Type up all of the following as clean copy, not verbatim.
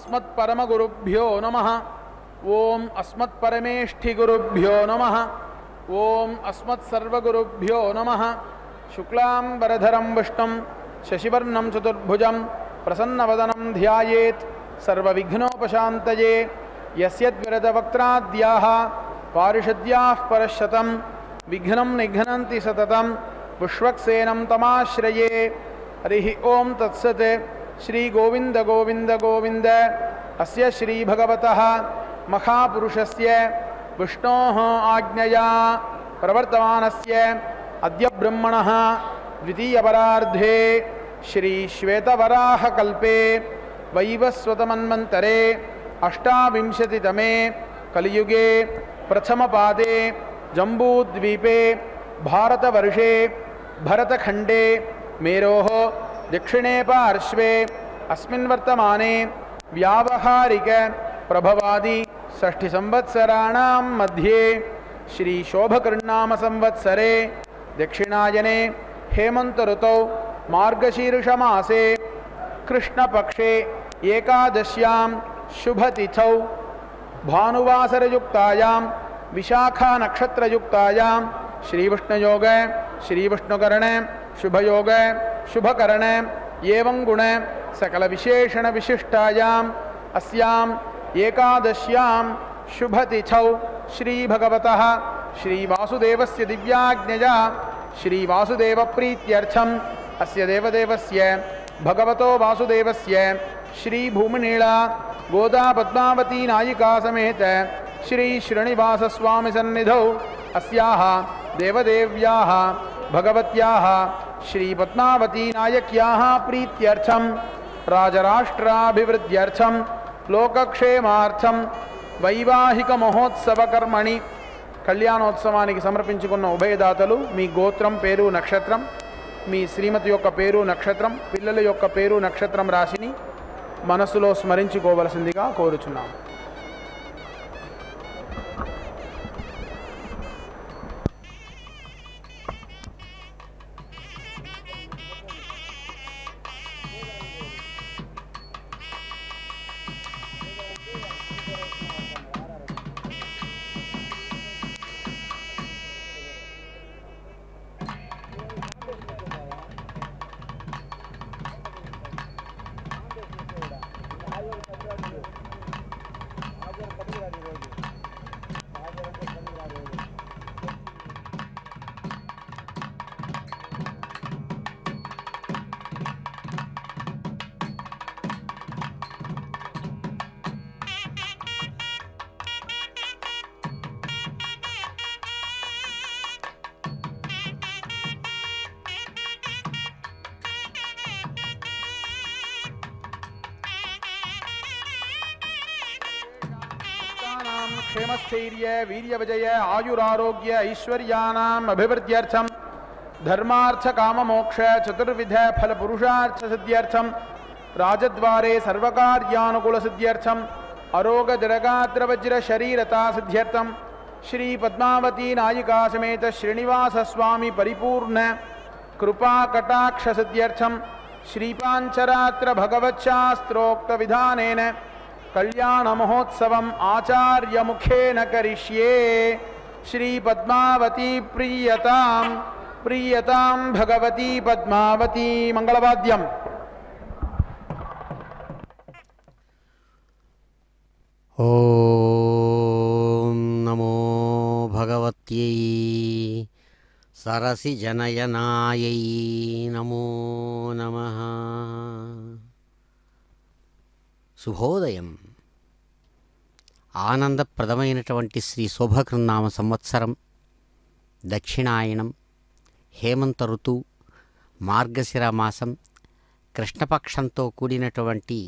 अस्मत्परमगुरुभ्यो नमः। ओम अस्मत्परमेष्ठिगुरुभ्यो नमः। ओम अस्मत्सर्वगुरुभ्यो नमः। शुक्लांबरधरं विष्णुं शशिवर्णं चतुर्भुजं प्रसन्नवदनं ध्यायेत् सर्वविघ्नोपशान्तये। यस्यद्विरदवक्त्राद्याः पारिषद्याः परशतं विघ्नं निघ्नन्ति सततं पुष्वक्सेनं तमाश्रये। हरिः ओम तत्सत्। श्री गोविंद गोविंद गोविंद। अस्य श्री भगवतः महापुरुषस्य विष्णोः आज्ञया प्रवर्तमानस्य अद्य ब्रह्मणः द्वितीयपरार्धे श्री श्वेतवराहकल्पे वैवस्वतमन्वन्तरे अष्टाविंशतितमे कलियुगे प्रथमपादे जम्बूद्वीपे भारतवर्षे भरतखण्डे मेरोः दक्षिणे पार्श्वे अस्मिन् वर्तमाने व्यावहारिक प्रभवादि षष्ठिसंवत्सराणां मध्ये श्री शोभकृन्नाम संवत्सरे दक्षिणायने हेमंत ऋतौ मार्गशीर्षमासे कृष्णपक्षे एकादश्यां शुभतिथौ भानुवासरयुक्तायां विशाखा नक्षत्रयुक्तायां श्रीविष्णुयोग श्रीविष्णुकरण शुभयोग शुभकरण एवं गुण सकल विशेषण विशिष्टायाम् अस्याम् एकादश्यां शुभतिथौ श्री भगवतः श्री वासुदेवस्य दिव्याज्ञया श्री वासुदेव प्रीत्यर्थम् अस्य देवदेवस्य भगवतो वासुदेवस्य श्री भूमिनीला गोदा पद्मावती नायिका समेत श्री श्रीनिवास स्वामी सन्निधौ अस्याः देवदेव्याः भगवत्याः श्री पद्मावती नायक्याः प्रीत्यर्थं राजराष्ट्राभिवृद्ध्यर्थं लोकक्षेमार्थं వైవాహిక మహోత్సవ కర్మణి కళ్యాణోత్సవానికి సమర్పించుకున్న ఉభయదాతలు మీ గోత్రం పేరు నక్షత్రం మీ శ్రీమతి యొక్క పేరు నక్షత్రం పిల్లల యొక్క పేరు నక్షత్రం రాశిని మనసులో స్మరించుకోవలసిందిగా కోరుచున్నాం. क्षेमस्थैर्य वीर्यविजय आयुरारोग्य ऐश्वर्यानाम् अभिवृद्ध्यर्थं धर्मार्थ काममोक्ष चतुर्विध फल पुरुषार्थ सिद्ध्यर्थं राजद्वारे सर्वकार्यानुकूल सिद्ध्यर्थं अरोग जडगात्र वज्र शरीरता सिद्ध्यर्थं श्री पद्मावती नायिका समेत श्रीनिवास स्वामी परिपूर्ण कृपा कटाक्ष सिद्ध्यर्थं श्रीपांचरात्र भगवच्छास्त्रोक्त विधानेन कल्याण महोत्सवम् आचार्य मुखेन करिष्ये. श्री पद्मावती प्रीयतां प्रीयतां भगवती पद्मावती. मंगलवाद्यम्. ओम नमो भगवत्यै सरसिजनयनायै नमो नमः. శుభోదయం. ఆనందప్రదమైనటువంటి శ్రీ శోభకృన్నామ సంవత్సరం దక్షిణాయనం హేమంత ఋతువు మార్గశిర మాసం కృష్ణపక్షంతో కూడినటువంటి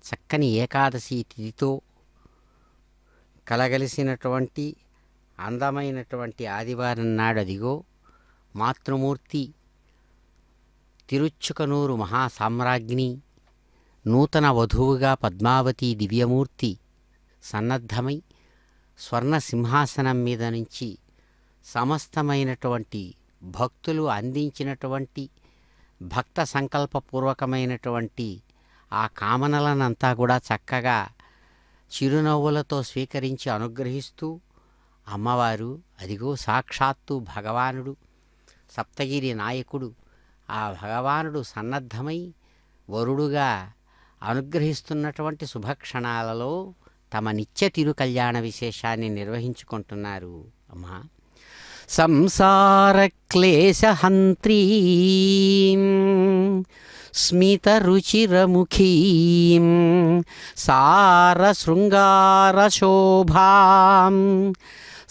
చక్కని ఏకాదశి తిథితో కలగలిసినటువంటి అందమైనటువంటి ఆదివారం నాడదిగో మాతృమూర్తి తిరుచుకనూరు మహాసామ్రాజ్ఞి నూతన వధువుగా పద్మావతి దివ్యమూర్తి సన్నద్ధమై స్వర్ణ సింహాసనం మీద నుంచి సమస్తమైనటువంటి భక్తులు అందించినటువంటి భక్త సంకల్పపూర్వకమైనటువంటి ఆ కామనలనంతా కూడా చక్కగా చిరునవ్వులతో స్వీకరించి అనుగ్రహిస్తూ అమ్మవారు అదిగో సాక్షాత్తు భగవానుడు సప్తగిరి నాయకుడు ఆ భగవానుడు సన్నద్ధమై వరుడుగా అనుగ్రహిస్తున్నటువంటి శుభక్షణాలలో తమ నిత్య తిరుకల్యాణ విశేషాన్ని నిర్వహించుకుంటున్నారు. అమ్మా సంసార క్లేశహంత్రీం స్మితరుచిరముఖీం సారశృంగారశోభాం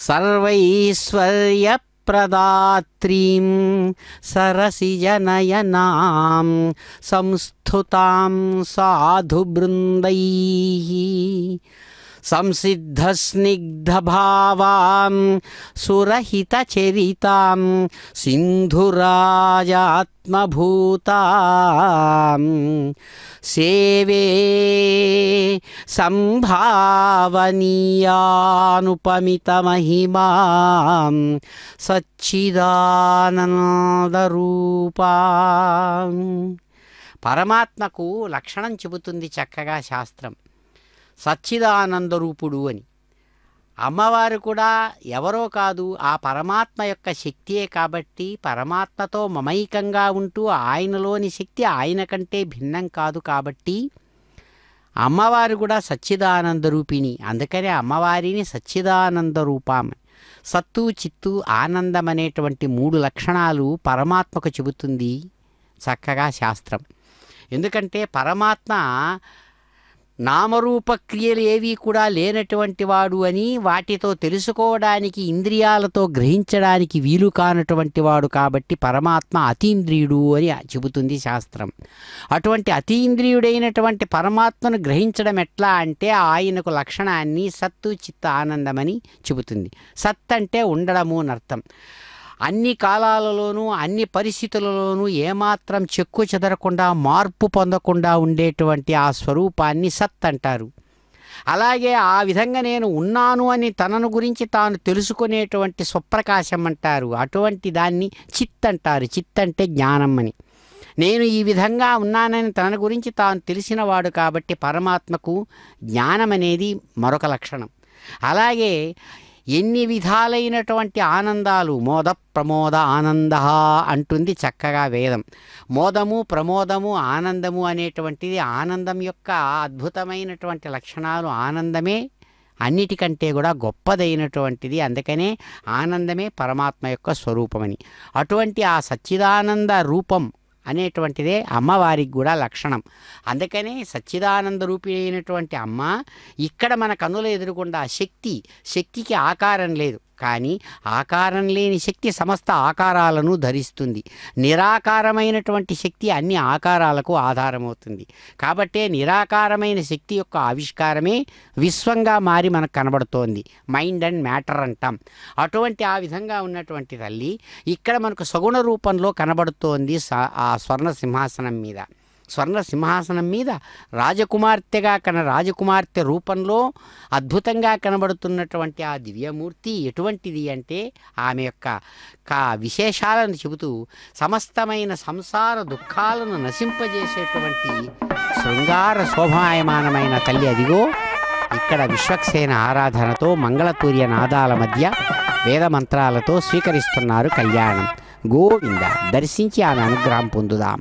సర్వైశ్వర్యప్రదాత్రీం సరసిజనయనాం సంస్థుతాం సాధుబృందైః సంసిద్ధస్నిగ్ధభావాం సురహితచరితాం సింధురాజాత్మభూతాం సేవే సంభావనీయానుపమితమహిమాం సచ్చిదానందరూపాం. పరమాత్మకు లక్షణం చెబుతుంది చక్కగా శాస్త్రం, సచ్చిదానందరూపుడు అని. అమ్మవారు కూడా ఎవరో కాదు, ఆ పరమాత్మ యొక్క శక్తియే. కాబట్టి పరమాత్మతో మమైకంగా ఉంటూ ఆయనలోని శక్తి ఆయన కంటే భిన్నం కాదు. కాబట్టి అమ్మవారు కూడా సచ్చిదానంద రూపిణి. అందుకనే అమ్మవారిని సచ్చిదానంద రూపం, సత్తు చిత్తు ఆనందం అనేటువంటి 3 లక్షణాలు పరమాత్మకు చెబుతుంది చక్కగా శాస్త్రం. ఎందుకంటే పరమాత్మ నామరూప క్రియలు ఏవి కూడా లేనటువంటి వాడు అని, వాటితో తెలుసుకోవడానికి ఇంద్రియాలతో గ్రహించడానికి వీలు కానటువంటి వాడు. కాబట్టి పరమాత్మ అతీంద్రియుడు అని చెబుతుంది శాస్త్రం. అటువంటి అతీంద్రియుడైనటువంటి పరమాత్మను గ్రహించడం ఎట్లా అంటే ఆయనకు లక్షణాన్ని సత్తు చిత్త ఆనందమని చెబుతుంది. సత్ అంటే ఉండడము అని అర్థం. అన్ని కాలాలలోనూ అన్ని పరిస్థితులలోనూ ఏమాత్రం చెక్కు చెదరకుండా మార్పు పొందకుండా ఉండేటువంటి ఆ స్వరూపాన్ని సత్ అంటారు. అలాగే ఆ విధంగా నేను ఉన్నాను అని తనను గురించి తాను తెలుసుకునేటువంటి స్వప్రకాశం అంటారు. అటువంటి దాన్ని చిత్ అంటారు. చిత్ అంటే జ్ఞానం అని. నేను ఈ విధంగా ఉన్నానని తన గురించి తాను తెలిసినవాడు. కాబట్టి పరమాత్మకు జ్ఞానం అనేది మరొక లక్షణం. అలాగే ఎన్ని విధాలైనటువంటి ఆనందాలు, మోద ప్రమోద ఆనంద అంటుంది చక్కగా వేదం. మోదము ప్రమోదము ఆనందము అనేటువంటిది ఆనందం యొక్క అద్భుతమైనటువంటి లక్షణాలు. ఆనందమే అన్నిటికంటే కూడా గొప్పదైనటువంటిది. అందుకనే ఆనందమే పరమాత్మ యొక్క స్వరూపమని. అటువంటి ఆ సచ్చిదానంద రూపం అనేటువంటిదే అమ్మవారికి కూడా లక్షణం. అందుకనే సచ్చిదానంద రూపి అయినటువంటి అమ్మ ఇక్కడ మన కన్నుల ఎదురుగుండా శక్తికి ఆకారం లేదు, కానీ ఆకారం లేని శక్తి సమస్త ఆకారాలను ధరిస్తుంది. నిరాకారమైనటువంటి శక్తి అన్ని ఆకారాలకు ఆధారమవుతుంది. కాబట్టే నిరాకారమైన శక్తి యొక్క ఆవిష్కారమే విశ్వంగా మారి మనకు కనబడుతోంది. మైండ్ అండ్ మ్యాటర్ అంటాం. అటువంటి ఆ విధంగా ఉన్నటువంటి తల్లి ఇక్కడ మనకు సగుణ రూపంలో కనబడుతోంది. ఆ స్వర్ణ సింహాసనం మీద రాజకుమార్తెగా రాజకుమార్తె రూపంలో అద్భుతంగా కనబడుతున్నటువంటి ఆ దివ్యమూర్తి ఎటువంటిది అంటే ఆమె యొక్క విశేషాలను చెబుతూ సమస్తమైన సంసార దుఃఖాలను నశింపజేసేటువంటి శృంగార శోభాయమానమైన తల్లి. అదిగో ఇక్కడ విశ్వక్సేన ఆరాధనతో మంగళతూర్య నాదాల మధ్య వేద మంత్రాలతో స్వీకరిస్తున్నారు కళ్యాణం. గోవింద దర్శించి ఆమె అనుగ్రహం పొందుదాం.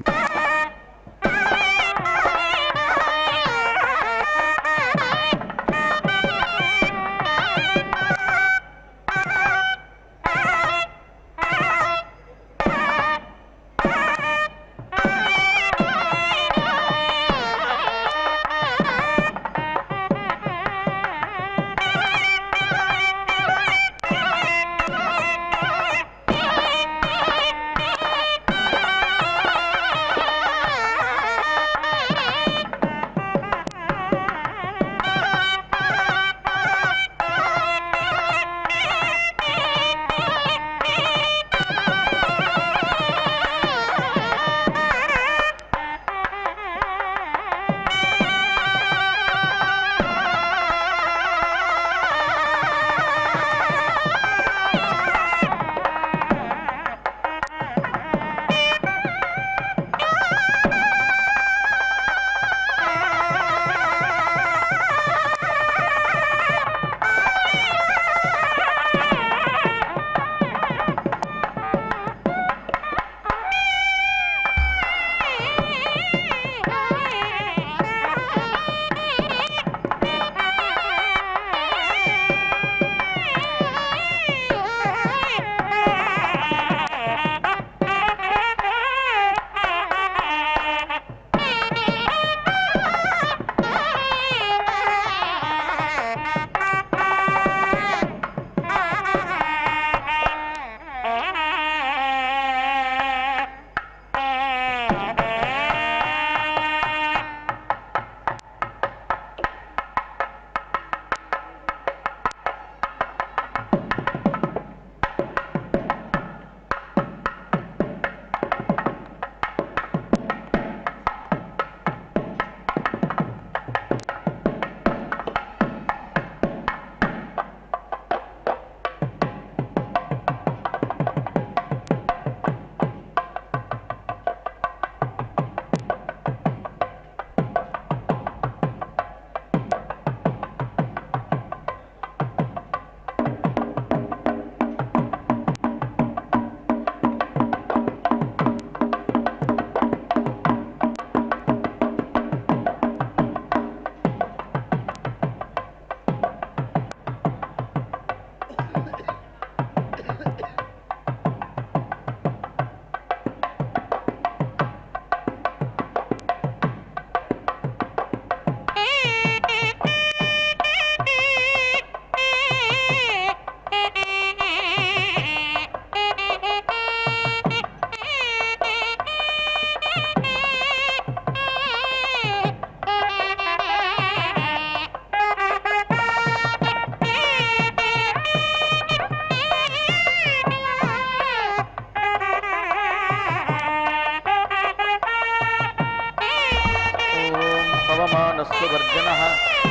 पावमानस्तु वर्जनः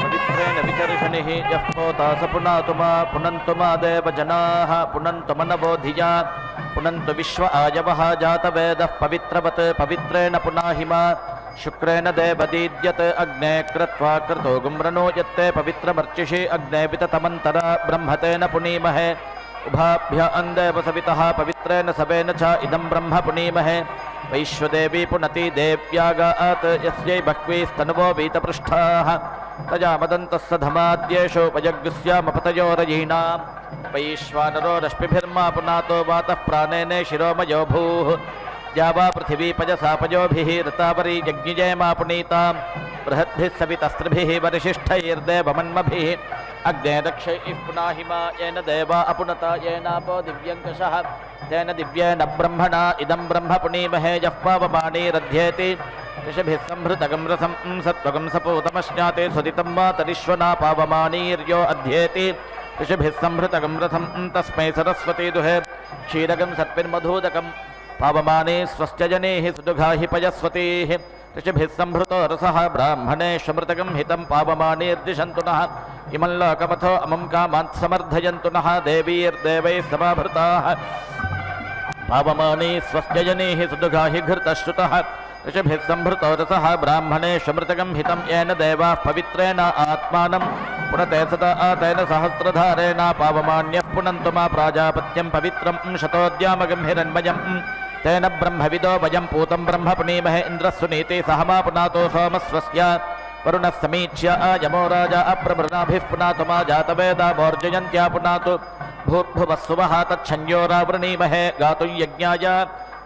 पवित्रेण विचर्षणिः यः पोता स पुनातु मा पुनन्तु मा देवजनाः पुनन्तु मनबोधिया पुनन्तु विश्व आयवः जातवेदः पवित्रवत् पवित्रेण पुनाहि मा शुक्रेण देवदीद्यत् अग्ने कृत्वा कृतो गुम्रनो यत्ते पवित्रमर्चिषि अग्ने विततमन्तरा ब्रह्मतेन पुनीमहे उभाभ्य अन्देव सवितः पवित्रेण सवेन च इदं ब्रह्म पुनीमहे वैश्वदेवी पुनति देव्यागात् यस्यै बह्वीस्तनुवो वीतपृष्ठाः तया मदन्तस्य धमाद्येषु वयग्स्यामपतयोरयीणां वैश्वानरो रश्मिभिर्मा पुनातो वातः प्राणेन शिरोमयो भूः या वा पृथिवी पजसा पयोभिः ऋतावरी यज्ञिजेमा पुनीतां बृहद्भिः सवितस्त्रिभिः वरिशिष्ठैर्देवमन्मभिः अग्ने रक्षैः पुनाहि मा येन देवा अपुनता येनापो दिव्यङ्कषः तेन दिव्येन ब्रह्मणा इदं ब्रह्म पुनीमहे यः पावमानीरध्येति ऋषिभिः संहृतगं रसं सत्त्वगं सपूतमश्नाते सुदितं मातरिश्वना पावमानीर्यो अध्येति ऋषिभिः संहृतगं रसं तस्मै सरस्वती दुहे क्षीरगं सत्पिन्मधूदकं पावमाने स्वस्त्यजनेः सुदुघाहि पयस्वतीः ऋषिभिः संहृतो रसः ब्राह्मणे श्वमृतकं हितं पावमानेर्दिशन्तु नः इमं लोकमथो अमुं कामान् समर्थयन्तु नः देवीर्देवैः समाभृताः पावमाने स्वस्त्यजनेः सुदुघाहि घृतश्रुतः ऋषिभिः संहृतो रसः ब्राह्मणे श्वमृतकं हितं येन देवाः पवित्रेण आत्मानं पुनते सदा तेन सहस्रधारेण पावमान्यः पुनन्तु मा प्राजापत्यं पवित्रं शतोद्यामगं हिरण्मयम् तेन ब्रह्मविदो वयं पूतं ब्रह्म पुनीमहे इन्द्रः सुनीते सह मा पुनातो सोमस्वस्य वरुणः समीक्ष्य यमो राजा अप्रभृणाभिः पुनातु मा जातवेदा मोर्जयन्त्या पुनातु भूर्भुवः सुवः तच्छन्योरावृणीमहे गातुं यज्ञाय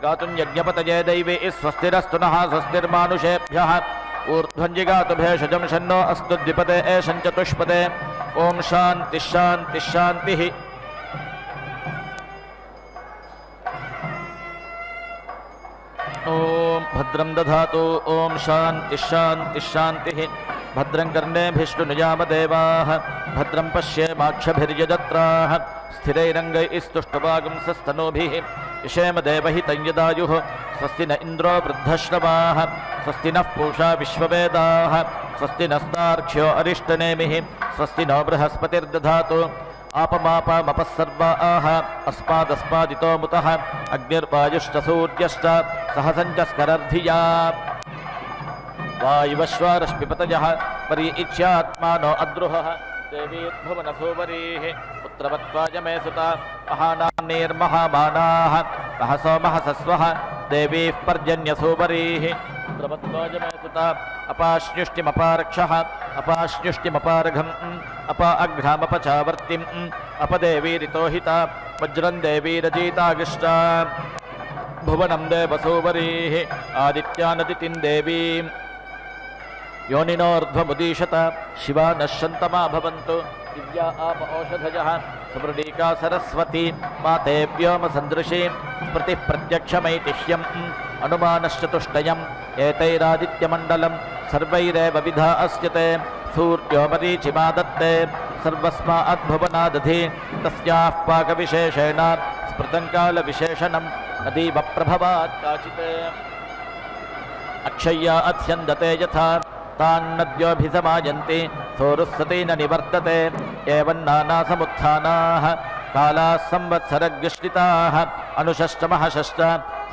गातुं यज्ञपतये दैवे स्वस्तिरस्तु नः स्वस्तिर्मानुषेभ्यः ऊर्ध्वञ्जिगातु भेषजं शन्नो अस्तु द्विपदे एषं चतुष्पदे ॐ शान्तिः शान्तिः शान्तिः ॐ भद्रं दधातु ॐ शान्तिः शान्तिः शान्तिः भद्रं कर्णेभिष्णुनुयामदेवाः भद्रं पश्येमाक्षभिर्यजत्राः स्थिरैरङ्गैस्तुष्टवागुंसस्तनूभिः इषेम देवहितं यदायुः स्वस्ति न इन्द्रो वृद्धश्रवाः स्वस्ति नः पूषा विश्ववेदाः स्वस्ति नस्तार्क्ष्यो अरिष्टनेमिः स्वस्ति नो बृहस्पतिर्दधातु आपमापामपः सर्वाः अस्मादस्मादितो मुतः अग्निर्वायुश्च सूर्यश्च सहसञ्चस्करर्धिया वायुवश्वारश्मिपतयः परि इच्छात्मानो अद्रुहः देवीर्भुवनसोवरीः पुत्रवत्वाय मे सुता महानान्यैर्महामानाः कः सोमः सस्वः देवीः पर्जन्यसोवरीः पुत्रवत्वाय मे सुता अपाश्नुष्टिमपारक्षः अपाश्नुष्टिमपारघम् अपा अघ्रामपचावर्तिम् अपदेवीरितोहिता वज्रं देवीरजीतागिष्टा भुवनं देवसोवरीः आदित्यानदितिं देवीम् योनिनोर्ध्वमुदीशत शिवा नश्यन्तमा भवन्तु दिव्या आप औषधयः सुमृडीका सरस्वती माते व्योमसन्दृशी स्मृतिः प्रत्यक्षमैतिह्यम् अनुमानश्चतुष्टयम् एतैरादित्यमण्डलं सर्वैरेव विधा अस्यते सूर्यो मरीचिमा दत्ते सर्वस्माद्भुवनादधि तस्याः पाकविशेषेण स्मृतं कालविशेषणं नदीव प्रभवात् काचित् अक्षय्या अत्स्यन्दते यथा तान्नद्योऽभिसमायन्ति सोरुस्सती न निवर्तते एवं नानासमुत्थानाः कालाः संवत्सरग्युष्टिताः अनुषष्टमः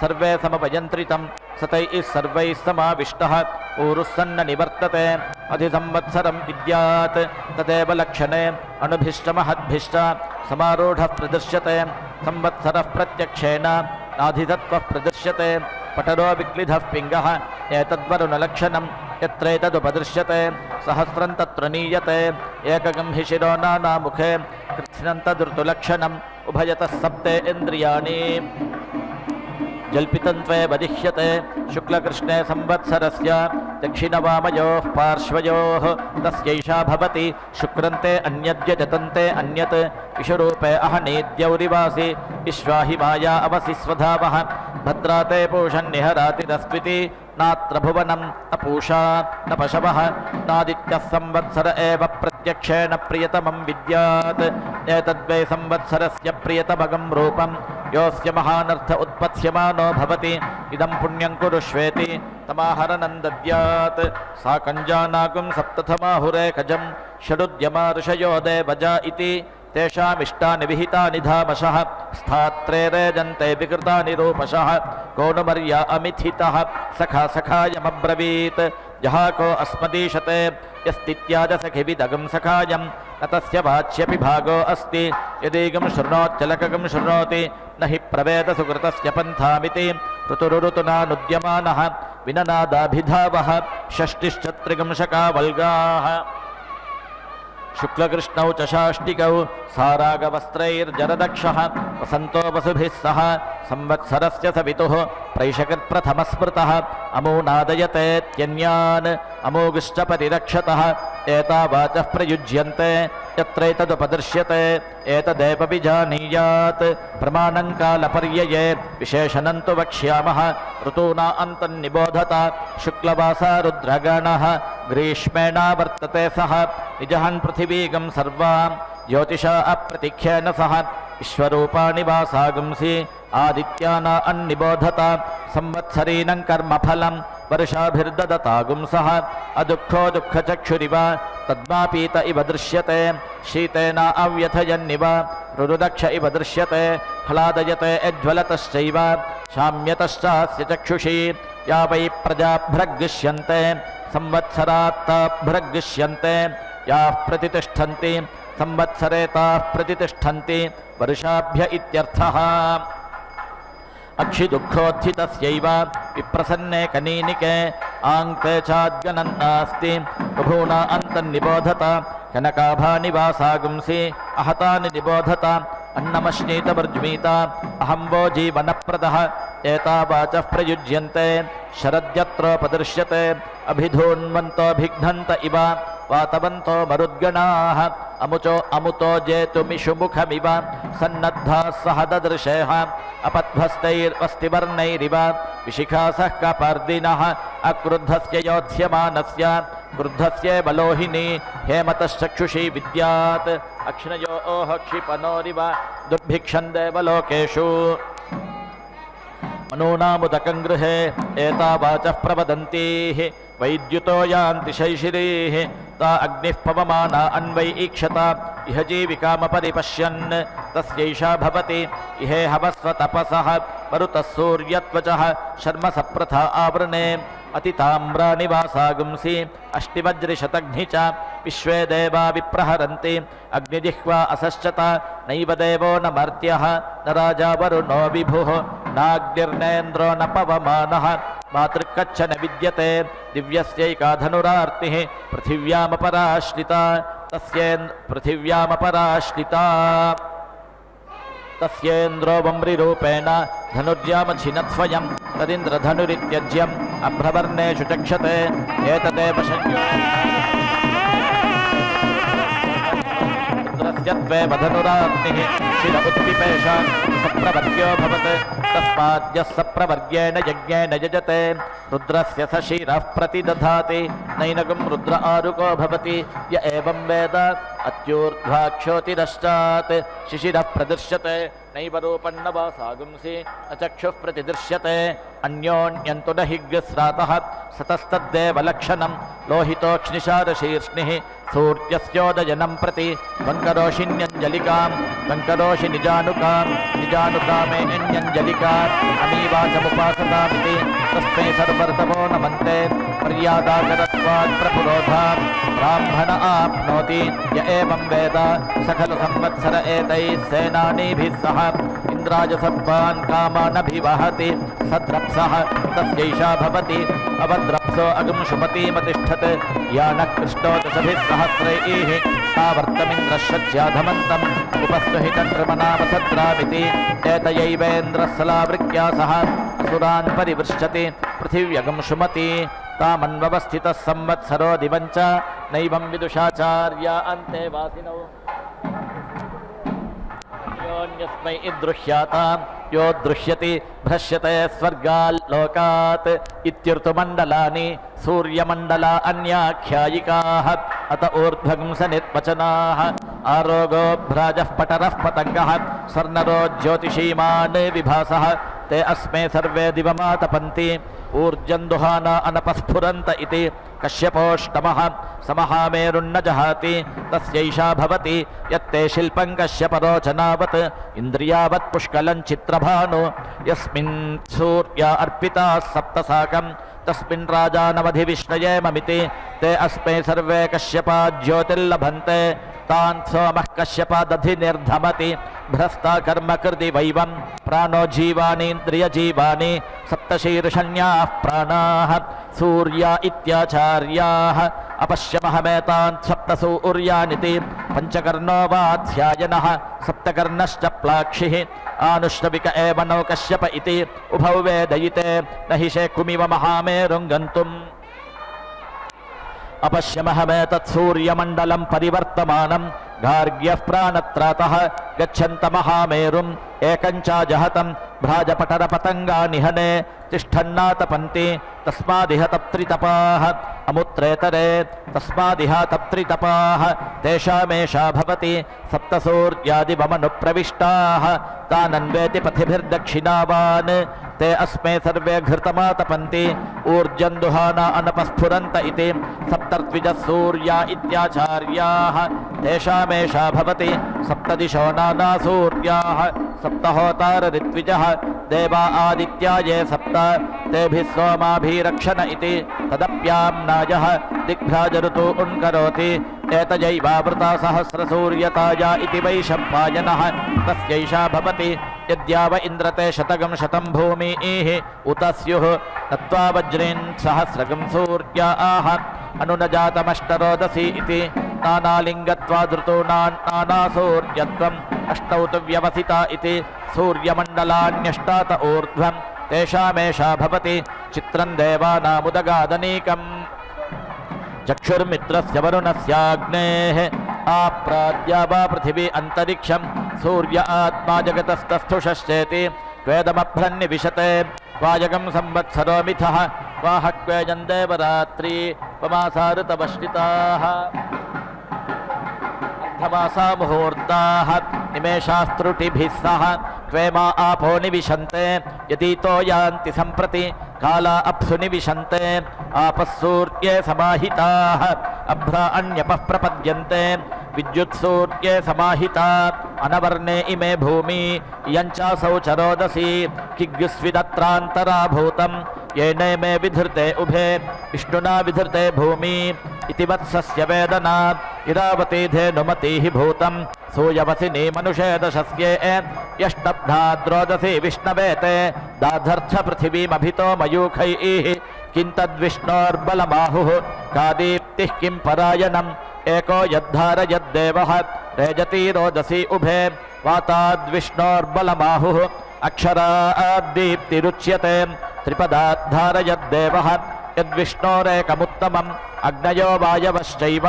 सर्वे समवयन्त्रितं सतैः सर्वैः समाविष्टः ऊरुस्सन्न निवर्तते अधिसंवत्सरं विद्यात् तदेव लक्षणे अणुभिष्टमहद्भिष्ट समारूढः प्रदृश्यते संवत्सरः प्रत्यक्षेण नाधितत्वः प्रदृश्यते पटरो विक्लिधः पिङ्गः एतद्वरुणलक्षणं यत्रैतदुपदृश्यते सहस्रं तत्र नीयते एकगं हि शिरो नानामुखे कृत्स्नन्तदृतुलक्षणम् उभयतः सप्ते इन्द्रियाणि जल्पितं त्वेव दिह्यते शुक्लकृष्णे संवत्सरस्य दक्षिणवामयोः पार्श्वयोः तस्यैषा भवति शुक्रन्ते अन्यद्यजतन्ते अन्यत् विषुरूपे अहनेद्यौरिवासि विश्वाहि माया अवसि स्वधावः भद्राते पूषन्निहरातिरस्त्विति नात्र भुवनं न पूषा न पशवः नादित्यः संवत्सर एव प्रत्यक्षेण प्रियतमं विद्यात् एतद्वै संवत्सरस्य प्रियतमगं रूपं योऽस्य महानर्थ उत्पत्स्यमानो भवति इदं पुण्यं कुरुष्वेति तमाहरणं दद्यात् सा कञ्जानागुं सप्तथमाहुरेकजं षडुद्यमा ऋषयो देवजा इति तेषामिष्टानि विहितानि धामशः स्थात्रेरेजन्ते विकृतानि रूपशः कोनुमर्या अमिथितः सखा सखायमब्रवीत् जहाको अस्मदीशते यस्तित्याजसखिविदगं सखायं न तस्य वाच्यपि भागो अस्ति यदीगं शृणोत्यलकगं शृणोति न हि प्रवेदसुकृतस्य पन्थामिति ऋतुरुतुनानुद्यमानः विननादाभिधावः षष्टिश्चत्रिगंशका वल्गाः शुक्लकृष्णौ च षाष्टिकौ सारागवस्त्रैर्जरदक्षः वसन्तो वसुभिः सह संवत्सरस्य सवितुः प्रैषकृत्प्रथमस्मृतः अमूनादयतेत्यन्यान् अमोघश्च परिरक्षतः एतावाचः प्रयुज्यन्ते यत्रैतदुपदृश्यते एतदेव विजानीयात् प्रमाणं कालपर्यये विशेषणं तु वक्ष्यामः ऋतूना अन्तन्निबोधत शुक्लवासा रुद्रगणः ग्रीष्मेणावर्तते सः निजहन् पृथिवीगं सर्वां ज्योतिषा अप्रतिख्येन सह विश्वरूपाणि वासागुंसि आदित्याना अन्निबोधत संवत्सरीनं कर्मफलं वर्षाभिर्ददतागुंसः अदुःखो दुःखचक्षुरिव तद्मापीत इव दृश्यते शीतेन अव्यथयन्निव रुरुदक्ष इव दृश्यते ह्लादयते यज्ज्वलतश्चैव शाम्यतश्चास्य चक्षुषी या वै प्रजाभ्रग्गृह्यन्ते संवत्सरात्ताभ्रग्गृह्यन्ते याः प्रतितिष्ठन्ति संवत्सरे ताः प्रतितिष्ठन्ति वर्षाभ्य इत्यर्थः अक्षिदुःखोत्थितस्यैव विप्रसन्ने कनीनिके आङ्क्ते चाद्गनन्नास्ति बभूना अन्तन्निबोधत कनकाभानि वासागुंसि अहतानि निबोधत अन्नमश्नीतवर्ज्मीत अहम्बो जीवनप्रदः एतावाचः प्रयुज्यन्ते शरद्यत्रोपदृश्यते अभिधून्वन्तोऽभिघ्नन्त इव वातवन्तो मरुद्गणाः अमुचो अमुतो जेतुमिषुमुखमिव सन्नद्धाः सह ददृशेः अपध्वस्तैर्वस्तिवर्णैरिव विशिखासः कपर्दिनः अक्रुद्धस्य योत्स्यमानस्य क्रुद्धस्य बलोहिनी हेमतश्चक्षुषी विद्यात् अक्ष्णयोः क्षिपणोरिव दुर्भिक्षं देवलोकेषु मनूनामुदकं गृहे एतावाचः प्रवदन्तीः वैद्युतो यान्ति शैशिरीः ता अग्निः पवमाना अन्वै ईक्षत इह जीविकामपरिपश्यन् तस्यैषा भवति इहे हवस्वतपसः मरुतः सूर्यत्वचः शर्मसप्रथा आवृणे अतिताम्राणि वासागुंसि अष्टिवज्रिशतघ्नि च विश्वे देवा विप्रहरन्ति अग्निजिह्वा असश्चत नैव देवो न मर्त्यः न राजा वरुणो विभुः नाग्निर्नेन्द्रो न पवमानः मातृक्कच्छ न विद्यते दिव्यस्यैका धनुरार्तिः पृथिव्यामपराश्रिता पृथिव्यामपराश्रिता तस्येन्द्रो वम्रिरूपेण धनुर्यामच्छिनत्स्वयं तदिन्द्रधनुरित्यज्यम् अभ्रवर्णेषु चक्षते एतदेव रुद्रस्यत्वेव धनुराग्निः शिर उत्पिपेषा सप्रवर्ग्यो भवत् तस्माद्यः सप्रवर्ग्येण यज्ञेन यजते रुद्रस्य स शिरः प्रतिदधाति नैनगं रुद्र आरुको भवति य एवं वेद अत्यूर्ध्वाक्षोतिरश्चात् शिशिरः प्रदृश्यते नैव रूपं न वासागुंसि न चक्षुः प्रतिदृश्यते अन्योन्यन्तु न हि ग्रस्रातः सतस्तद्देवलक्षणं लोहितोक्ष्णिशारशीर्ष्णिः सूर्यस्योदयनं प्रति वङ्करोषिण्यञ्जलिकां वङ्करोषि निजानुकामेऽन्यञ्जलिका अमीवाचमुपासतामिति तस्मै सर्वर्तमो नमन्ते मर्यादाकरत्वात् प्रपुरोधा ब्राह्मण आप्नोति य एवं वेद सकल संवत्सर एतैः सेनानीभिः सह इन्द्राय सर्वान् कामानभिवहति सद्रप्सः तस्यैषा भवति अवद्रप्सो अगुंशुमतीमतिष्ठत् यानः कृष्णो दशभिः सहस्रैः तावर्तमिन्द्रश्चाधमन्तम् उपस्तुहितन्द्रमनामसद्रामिति एतयैवेन्द्रः सह असुरान् परिवृश्यति पृथिव्यगुंशुमती तामन्वस्थितः संवत्सरो दिवञ्च नैवं विदुषाचार्या अन्ते वासिनौ योऽन्यस्मै इदृह्यातां यो दृश्यति भ्रश्यते स्वर्गाल्लोकात् इत्यर्थमण्डलानि सूर्यमण्डला अन्याख्यायिकाः अत ऊर्ध्वं स निर्वचनाः आरोगो भ्राजः पटरः पतङ्गः स्वर्णरो ज्योतिषीमान् विभासः ते अस्मे सर्वे दिवमातपन्ति ऊर्जन्दुहाना अनपस्फुरन्त इति कश्यपोष्टमः समहामेरुन्न जहाति तस्यैषा भवति यत्ते शिल्पं कश्यपरोचनावत् इन्द्रियावत् पुष्कलं चित्रभानु यस्मिन् सूर्या अर्पिताः सप्तसाकं तस्मिन् राजानवधिविष्णये ममिति ते अस्मे सर्वे कश्यपा ज्योतिर्लभन्ते तान् सोमः कश्यपादधिनिर्धमति भ्रष्टा कर्मकृति वैवं प्राणो जीवानीन्द्रियजीवानि सप्तशीर्षण्याः प्राणाः सूर्या इत्याचार्याः अपश्यमहमेतान् सप्तसूर्यानिति पञ्चकर्णो वाध्यायनः सप्तकर्णश्च प्लाक्षिः आनुष्टविक एव नो कश्यप इति उभौ वेदयिते न हि शेकुमिव महामेरुं गन्तुम् अपश्यमहमेतत्सूर्यमण्डलं परिवर्तमानं गार्ग्यः प्राणत्रातः गच्छन्तमहामेरुम् एकञ्चाजहतं भ्राजपटरपतङ्गा निहने तिष्ठन्नातपन्ति तस्मादिह तप्त्रितपाः अमुत्रेतरे तस्मादिह तप्त्रितपाः तेषामेषा भवति सप्तसूर्यादिवमनुप्रविष्टाः तानन्वेति पथिभिर्दक्षिणावान् ते अस्मे सर्वे घृतमातपन्ति ऊर्जन्दुहाना अनपस्फुरन्त इति सप्तर्द्विजः सूर्या इत्याचार्याः तेषामेषा भवति सप्तदिशो नाना सूर्याः सप्तहोतारऋत्विजः देवा आदित्या ये सप्त तेभिः सोमाभिरक्षण इति तदप्याम्नायः दिग्भ्राजऋतु उन्करोति एतजैवावृता सहस्रसूर्यताया इति वैशम्पायनः तस्यैषा भवति यद्याव इन्द्रते शतगं शतं भूमिः उत स्युः तत्त्वा वज्रेन् सहस्रगं सूर्या आह अनुनजातमष्टरोदसी इति नानालिङ्गत्वादृतूनां नानासूर्यत्वम् अष्टौ तु व्यवसिता इति सूर्यमण्डलान्यष्टात ऊर्ध्वं तेषामेषा भवति चित्रं देवानामुदगादनीकम् चक्षुर्मित्रस्य वरुणस्याग्नेः आप्राद्या वा पृथिवी अन्तरिक्षं सूर्य आत्मा जगतस्तस्थुषश्चेति क्वेदमभ्रन्निविशते वायगं संवत्सरो मिथः वाहक्वेजं देवरात्रि पमासा ऋतवश्रिताः अर्धमासा मुहूर्ताः निमेषास्त्रुटिभिः सह क्वेमा आपो निविशन्ते यतीतो यान्ति सम्प्रति काला अप्सु निविशन्ते आपः सूर्ये समाहिताः अभ्रा अन्यपः प्रपद्यन्ते विद्युत्सूर्ये समाहिता अनवर्णे इमे भूमि यञ्चासौ चरोदसी किग्युस्विदत्रान्तराभूतं येने मे विधृते उभे विष्णुना विधृते भूमि इति वत्सस्य वेदना इरावती धेनुमतिः भूतं सूयवसिनी मनुषेदशस्ये यष्टब्धाद्रोदसी विष्णवेते दाधर्थ पृथिवीमभितो मयूखैः किं तद्विष्णोर्बलमाहुः का दीप्तिः किं परायणम् एको यद्धारयद्देवः रेजती रोदसी उभे वाताद्विष्णोर्बलमाहुः अक्षराद्दीप्तिरुच्यते त्रिपदाद्धारयद्देवः यद्विष्णोरेकमुत्तमम् अग्नयो वायवश्चैव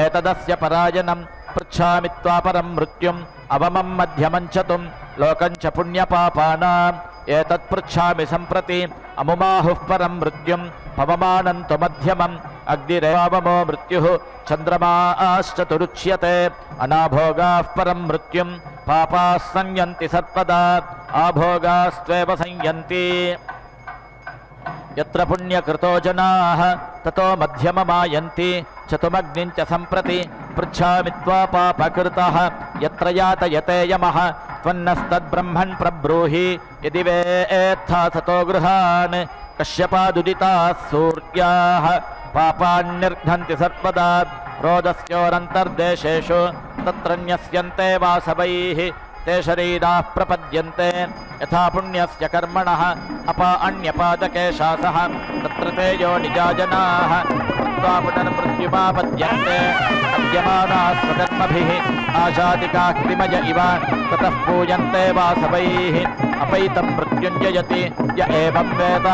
एतदस्य परायणम् पृच्छामि त्वापरं मृत्युम् अवमं मध्यमं च तुं लोकं च पुण्यपापानाम् एतत्पृच्छामि सम्प्रति अमुमाहुः परं मृत्युम् पवमानं तु मध्यमम् अग्निरेवावमो मृत्युः चन्द्रमाश्चतुरुच्यते अनाभोगाः परं मृत्युम् पापाः संयन्ति सर्वदा आभोगास्त्वेव संयन्ति यत्र पुण्यकृतो जनाः ततो मध्यममायन्ति चतुमग्निं च सम्प्रति पृच्छामि त्वा पापकृतः यत्र यातयते यमः त्वन्नस्तद्ब्रह्मन् प्रब्रूहि यदि वेत्था ततो गृहान् कश्यपादुदिताः सूर्याः पापान्निर्घन्ति सर्वदा रोदस्योरन्तर्देशेषु तत्र न्यस्यन्ते वासवैः ते शरीराः प्रपद्यन्ते यथा पुण्यस्य कर्मणः अपा अन्यपादकेशासः तत्र ते यो निजाजनाः कृत्वा पुनर्मृत्युमापद्यन्ते पद्यमानाः स्वकर्मभिः आशादिकाः कृमय इव ततः पूयन्ते वासवैः अपैतं मृत्युञ्जयति य एवं वेद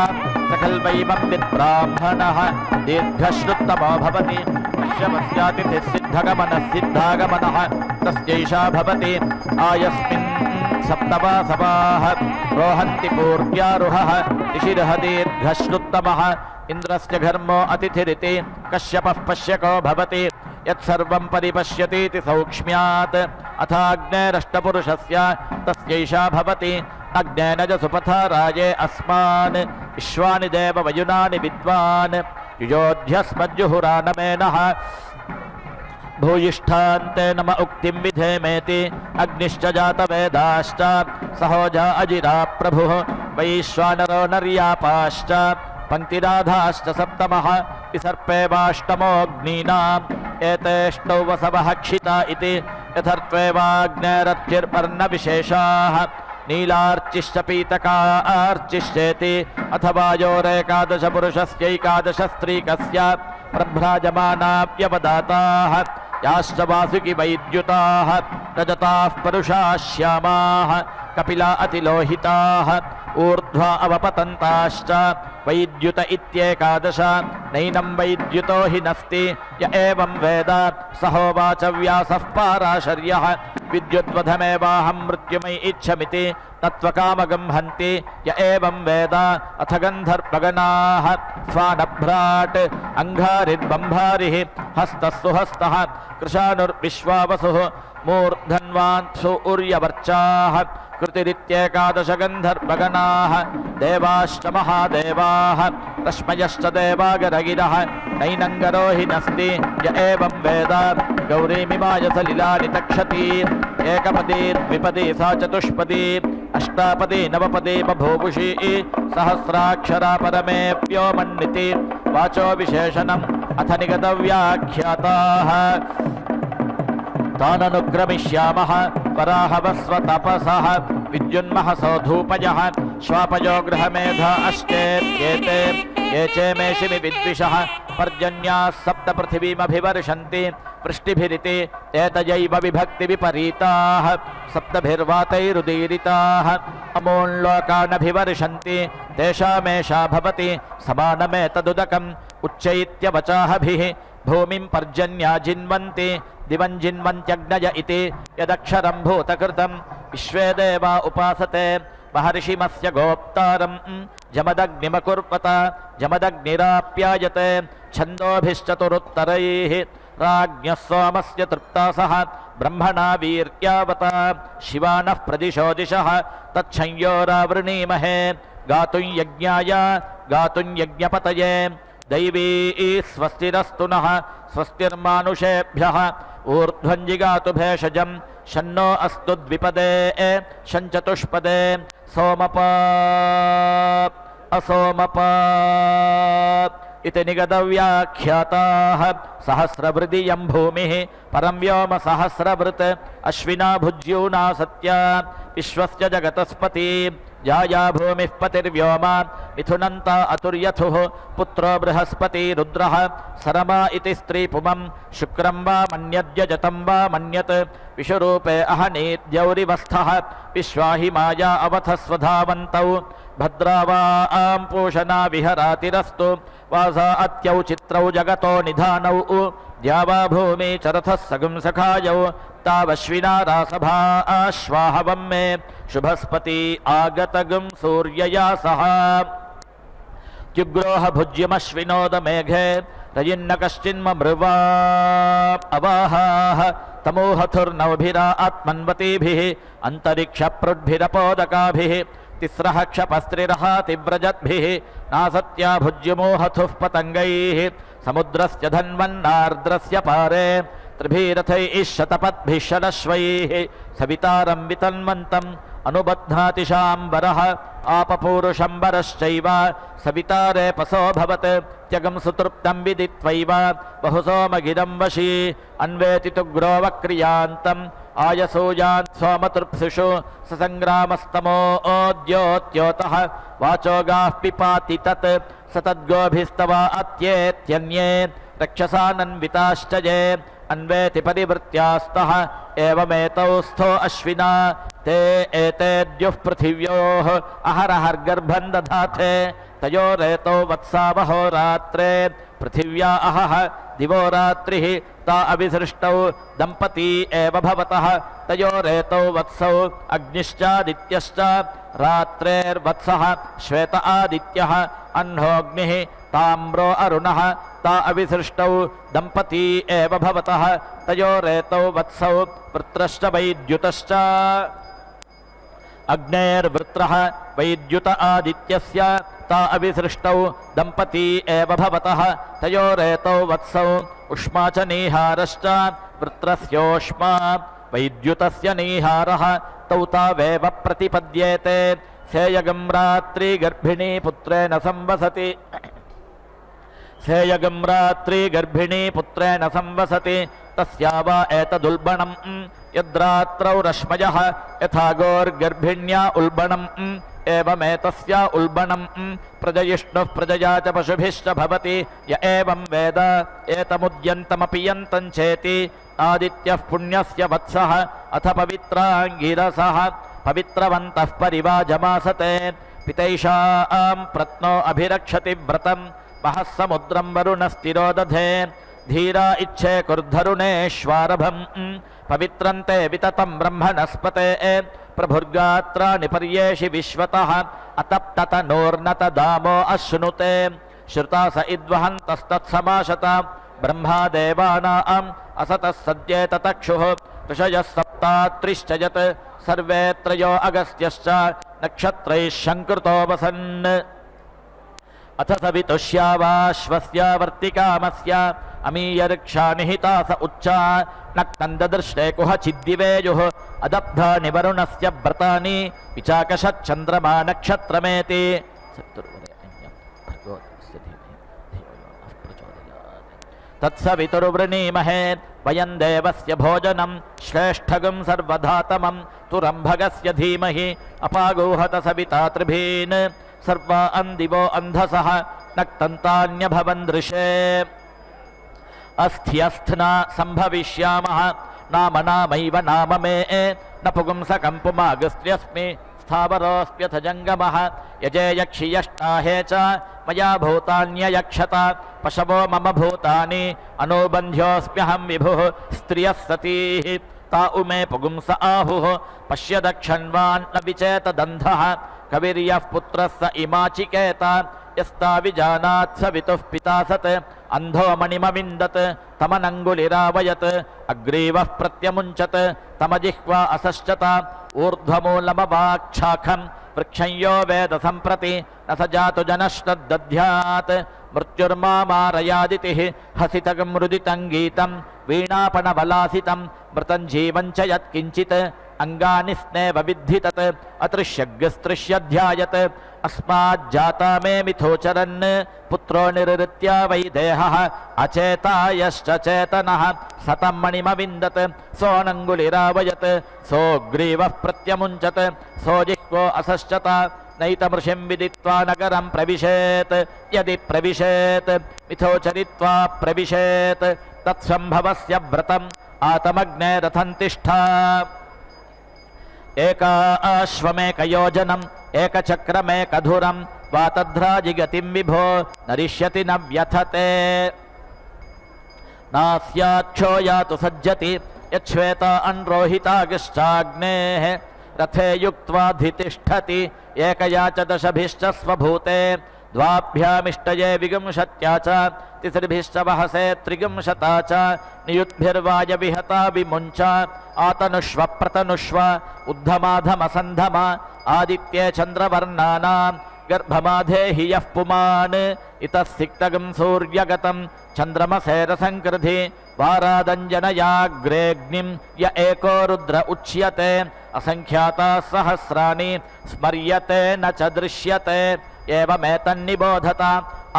सकल्वैवं विद्ब्राह्मणः दीर्घश्रुतमो भवति पश्यमस्यातिथिः सिद्धगमनः सिद्धागमनः तस्यैषा भवति आयस्मिन् सप्तवासवाः रोहन्ति पूर्व्यारुहः ऋषिरः दीर्घश्रुतमः ఇంద్రస్య ఘర్మో అతిథిరితి కశ్యపః పశ్యకో భవతి యత్సర్వం పరిపశ్యतीति సౌక్ష్మ్యాత్ అథాగ్నేరష్టపురుషస్య తస్యైషా భవతి అగ్నేనజ సుపథా రాజే అస్మాన్ విశ్వాని దేవ వయునాని విద్వాన్ యుజోధ్యస్మజ్జుహురానమేనః భూయిష్ఠాంతే నమ ఉక్తిం విధేమేతి అగ్నిశ్చ జాతవేదాశ్చ సహోజా అజిరా ప్రభుః వైశ్వానరో నర్యాపాశ్చ పంక్తిరాధాశ్చ సప్తమః విసర్పేవాష్టమోऽగ్నీనాం ఏతేష్టౌ వసవః క్షితా ఇతి యథర్త్వేవాగ్నేరత్యుర్వర్ణవిశేషాः నీలార్చిశ్చ పీతకార్చిశ్చేతి అథవా యోరేకాదశ పురుషస్యైకాదశ స్త్రీకస్య ప్రభ్రాజమానావ్యవదాతాः యాశ్చ వాసుకి వైద్యుతాः రజతాः పరుషాः శ్యామాः కపిలా అతిలోహితాः ఊర్ధ్వా అవపతంతాశ్చ వైద్యుత ఇత్యేకాదశ నైనం వైద్యుతో హి నస్తి య ఏవం వేద సహోవాచ వ్యాసః పారాశర్యః విద్యుద్వధమేవాహం మృత్యుమై ఇచ్చమితి తత్వకామగం హంతి య ఏవం వేద అథ గంధర్వగణాః స్వానభ్రాట్ అంఘారిర్బంభారిః హస్తస్సు హస్తః కృశానుర్విశ్వావసుః మూర్ధన్వాంసు ఉర్యవర్చాః కృతిరిత్యేకాదశ గంధర్వగణాః దేవాశ్చ మహాదేవాః రశ్మయశ్చ దేవాగరగిరః నైనంగరో హి నస్తి య ఏవం వేద గౌరీమిమాయ సలిలాని తక్షతి ఏకపదే ద్విపదే సా చతుష్పదే అష్టాపదే నవపదే బభూవుషి సహస్రాక్షరా పరమే వ్యోమన్నితి వాచో విశేషణం అథ నిగత వ్యాఖ్యాతాః తాననుక్రమిష్యామః వరాహవస్వ తపసః విద్యున్మహసో ధూపయః శ్వాపయో గృహమేధ అష్టేత్యేతే ये चेमेशिमि विद्विषः पर्जन्याः सप्त पृथिवीमभिवर्षन्ति वृष्टिभिरिति एतयैव विभक्ति विपरीताः सप्तभिर्वातैरुदीरिताः अमोल्लोकानभिवर्षन्ति तेषामेषा भवति समानमेतदुदकम् उच्चैत्यवचाहभिः भूमिं पर्जन्या जिन्वन्ति दिवं जिन्वन्त्यग्नय इति यदक्षरं भूतकृतं विश्वे देवा उपासते महर्षिमस्य गोप्तारं जमदग्निमकुर्वत जमदग्निराप्यायते छन्दोभिश्चतुरुत्तरैः राज्ञः सोमस्य तृप्तासः ब्रह्मणा वीर्यावत शिवानः प्रदिशो दिशः तच्छंयोरावृणीमहे गातुं यज्ञाय गातुं यज्ञपतये दैवी स्वस्तिरस्तु नः स्वस्तिर्मानुषेभ्यः ऊर्ध्वं जिगातु भेषजं शन्नो अस्तु द्विपदे शञ्चतुष्पदे सोमपा असोमपा इति निगतव्याख्याताः सहस्रवृदियं भूमिः परं व्योम सहस्रवृत् अश्विना भुज्यूना सत्या विश्वस्य जगतस्पति जाया भूमिः पतिर्व्योम मिथुनन्ता अतुर्यथुः पुत्रो बृहस्पति रुद्रः सरमा इति स्त्रीपुमं शुक्रं वा मन्यद्यजतं वा मन्यत् विषुरूपे अहनीद्यौरिवस्थः विश्वाहि माया अवथस्वधावन्तौ भद्रा वा आं पूषणा विहरातिरस्तु वासा अत्यौ चित्रौ जगतो निधानौ द्यावा भूमि चरथः सगुं सखायौ तावश्विना रासभा आश्वाहवं मे शुभस्पति आगतगुं सूर्यया सह जुग्रोह भुज्यमश्विनोदमेघे रयिन्न कश्चिन्ममृवा अवाहाः तमोहथुर्नवभिरा आत्मन्वतीभिः अन्तरिक्षप्रुड्भिरपोदकाभिः तिस्रः क्षपस्त्रिरः तिव्रजद्भिः नासत्या भुज्यमोहथुः पतङ्गैः समुद्रस्य धन्वन्नार्द्रस्य पारे त्रिभिरथैः शतपद्भिः षडश्वैः सवितारं वितन्वन्तम् अनुबध्नाति शाम्बरः आपपूरुषम्बरश्चैव सवितारे पसो भवत् त्यगं सुतृप्तं विदित्वैव बहुसोमगिरं वशी अन्वेति तुग्रोवक्रियान्तम् आयसूयान् सोमतृप्सुषु ससङ्ग्रामस्तमोऽद्योत्योतः वाचोगाः पिपाति तत् स तद्गोभिस्तवा अत्येत्यन्ये रक्षसानन्विताश्च ये अन्वेति परिवृत्यास्तः एवमेतौ स्थो अश्विना ते एतेद्युः पृथिव्योः अहरहर्गर्भं दधाथे तयोरेतौ वत्सावहोरात्रे पृथिव्या अहः दिवो रात्रिः ता अविसृष्टौ दम्पती एव भवतः तयोरेतौ वत्सौ अग्निश्चादित्यश्च रात्रेर्वत्सः श्वेत आदित्यः अह्नोऽग्निः ताम्रो अरुणः ता अविसृष्टौ दम्पती एव भवतः तयोरेतौ वत्सौ वृत्रश्च वैद्युतश्च अग्नेर्वृत्रः वैद्युत आदित्यस्य ता अविसृष्टौ दम्पती एव भवतः तयोरेतौ वत्सौ उष्मा च नीहारश्च वृत्रस्योष्मा वैद्युतस्य नीहारः तौ तावेव प्रतिपद्येते सेयगं रात्रि गर्भिणी पुत्रेण संवसति सेयगं रात्रि गर्भिणी पुत्रेण संवसति तस्या वा एतदुल्बणम् यद्रात्रौ रश्मयः यथा गोर्गर्भिण्या उल्बणम् एवमेतस्या उल्बणम् प्रजयिष्णुः प्रजया च पशुभिश्च भवति य एवं वेद एतमुद्यन्तमपि यन्तं चेति आदित्यः पुण्यस्य वत्सः अथ पवित्राङ्गिरसः पवित्रवन्तः परिवाजमासते पितैषां प्रत्नो अभिरक्षति व्रतं महः समुद्रं वरुणस्तिरो दधे धीरा इच्छे कुर्धरुणेश्वारभं पवित्रन्ते विततं ब्रह्मणस्पते प्रभुर्गात्राणि पर्येषि विश्वतः अतप्ततनोर्नत दामो अश्नुते श्रुता स इद्वहन्तस्तत्समाशत ब्रह्मा देवानाम् असतः सद्येततक्षुः ऋषयः सप्तात्रिश्च यत् सर्वे त्रयो अगस्त्यश्च नक्षत्रैः शङ्कृतो वसन् अथ सवितुष्यावाश्वस्य वर्तिकामस्य अमीयऋक्षा निहिता स उच्चा नक्तन्ददृष्टे कुहचिद्दिवेयुः अदब्धानि वरुणस्य व्रतानि विचाकषच्चन्द्रमा नक्षत्रमेति तत्सवितुर्वृणीमहे वयं देवस्य भोजनं श्रेष्ठगं सर्वधातमं तुरम्भगस्य धीमहि अपागोहत सविता त्रिभीन् सर्वा अन्दिवो अन्धसः नक्तन्तान्यभवन् दृशे अस्थियस्थना सम्भविष्यामः नाम नामैव नाम मे न पुंसकं पुमागस्त्र्यस्मि स्थावरोऽस्म्यथ जङ्गमः यजे यक्षियष्टाहे च मया भूतान्ययक्षत पशवो मम भूतानि अनुबन्ध्योऽस्म्यहं विभुः स्त्रियः सतीः ता उमे पुगुंस आहुः पश्य दक्षण्वान् न विचेतदन्धः कविर्यः पुत्रः स इमाचिकेत यस्ता विजानात् सवितुः पिता सत् अन्धो मणिमविन्दत् तमनङ्गुलिरावयत् अग्रीवः प्रत्यमुञ्चत् तमजिह्वा असश्चत ऊर्ध्वमूलमवाक्षाखं वृक्षं यो वेद सम्प्रति न स जातु जनश्रद्दध्यात् मृत्युर्मामारयादितिः हसितं मृदितं गीतं वीणापणबलासितं मृतं जीवं च यत्किञ्चित् अंगानि स्नेव विद्धि तत् अतृष्यग्स्तृष्यध्यायत् अस्माज्जाता मे मिथोचरन् पुत्रो निरृत्या वै देहः अचेतायश्च चेतनः सतं मणिमविन्दत् सोऽनङ्गुलिरावयत् सोऽग्रीवः प्रत्यमुञ्चत् सोऽजिह्वो असश्चत नैतमृषिं विदित्वा नगरं प्रविशेत् यदि प्रविशेत् मिथोचरित्वा प्रविशेत् तत्सम्भवस्य व्रतम् आतमग्ने रथं तिष्ठा एकाश्वमेकयोजनम् एकचक्रमेकधुरं वातध्राजिगतिं विभो नरिष्यति न व्यथते नास्याक्षो यातु सज्जति यच्छ्वेता अन्रोहितागिश्चाग्नेः रथे युक्त्वा धितिष्ठति एकया च दशभिश्च स्वभूते द्वाभ्यामिष्टये विगुंशत्या च तिसृभिश्च वहसे त्रिगुंशता च नियुद्भिर्वायविहता विमुञ्च आतनुष्व प्रतनुष्व उद्धमाधमसन्धम आदित्ये चन्द्रवर्णानां गर्भमाधेहि यः पुमान् इतः सिक्तगं सूर्यगतं चन्द्रमसे रसङ्कृधि वारादञ्जनयाग्रेऽग्निं य एको रुद्र उच्यते असङ्ख्याताः सहस्राणि स्मर्यते न च दृश्यते एवमेतन्निबोधत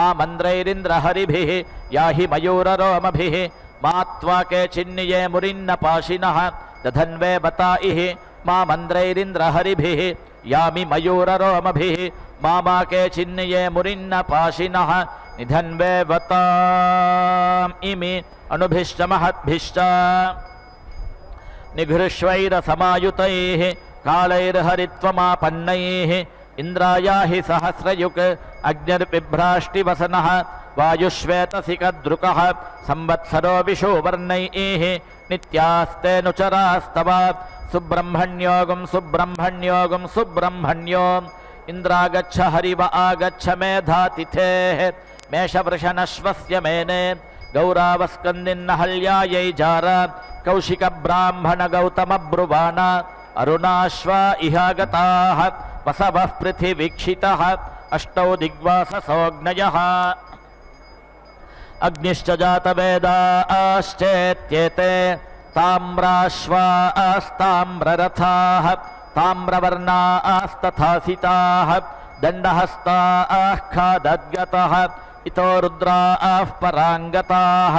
आमन्द्रैरिन्द्रहरिभिः याहि मयूररोमभिः मात्वाके चिन्निये मुरिन्नपाशिनः दधन्वे बताइः मामन्द्रैरिन्द्रहरिभिः यामि मयूररोमभिः मामाके चिन्निये मुरिन्नपाशिनः निधन्वे वताम् इमि अणुभिश्च महद्भिश्च निघृष्वैरसमायुतैः कालैर्हरित्वमापन्नैः इंद्रायाहि सहस्रयुक् अग्निर्बिभ्राष्टिवसनः वायुश्वेतसिकद्रुकः संवत्सरो विषुवर्णैः नित्यास्ते नुचरास्तव सुब्रह्मण्योगं सुब्रह्मण्योगं सुब्रह्मण्यो इन्द्रागच्छ हरिव आगच्छ मेधातिथेः మేషవృషణశ్వస్య మేనే గౌరావస్కందిన్నహల్యాయై జార కౌశిక బ్రాహ్మణ గౌతమ బ్రువాణ అరుణాశ్వ ఇహాగతాః వసవః పృథివీక్షితః అష్టౌ దిగ్వాససోऽగ్నయః అగ్నిశ్చ జాతవేదాశ్చేత్యేతే తామ్రాశ్వాస్తామ్రరథాః తామ్రవర్ణాస్తథాసితాః దండహస్తాః ఖాదద్గతః ఇతో రుద్రాః పరాంగతాః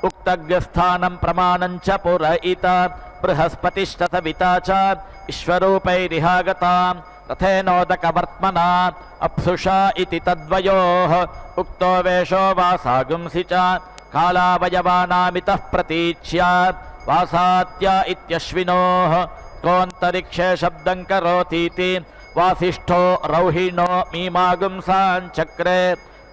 ఉక్తగ్రస్థానం ప్రమాణం చ పురయిత బృహస్పతిశ్చ సవితా చ విశ్వరూపైరిహాగతాం రథేనోదకవర్త్మనా అప్సుషా ఇతి తద్వయోః ఉక్తో వేషో వాసాగుంసి చ కాలావయవానామితః ప్రతీచ్య వాసాత్య ఇత్యశ్వినోః కోऽन्तరిక్షే శబ్దం కరోతీతి వాసిష్ఠో రౌహిణో మీమాగుంసాంచక్రే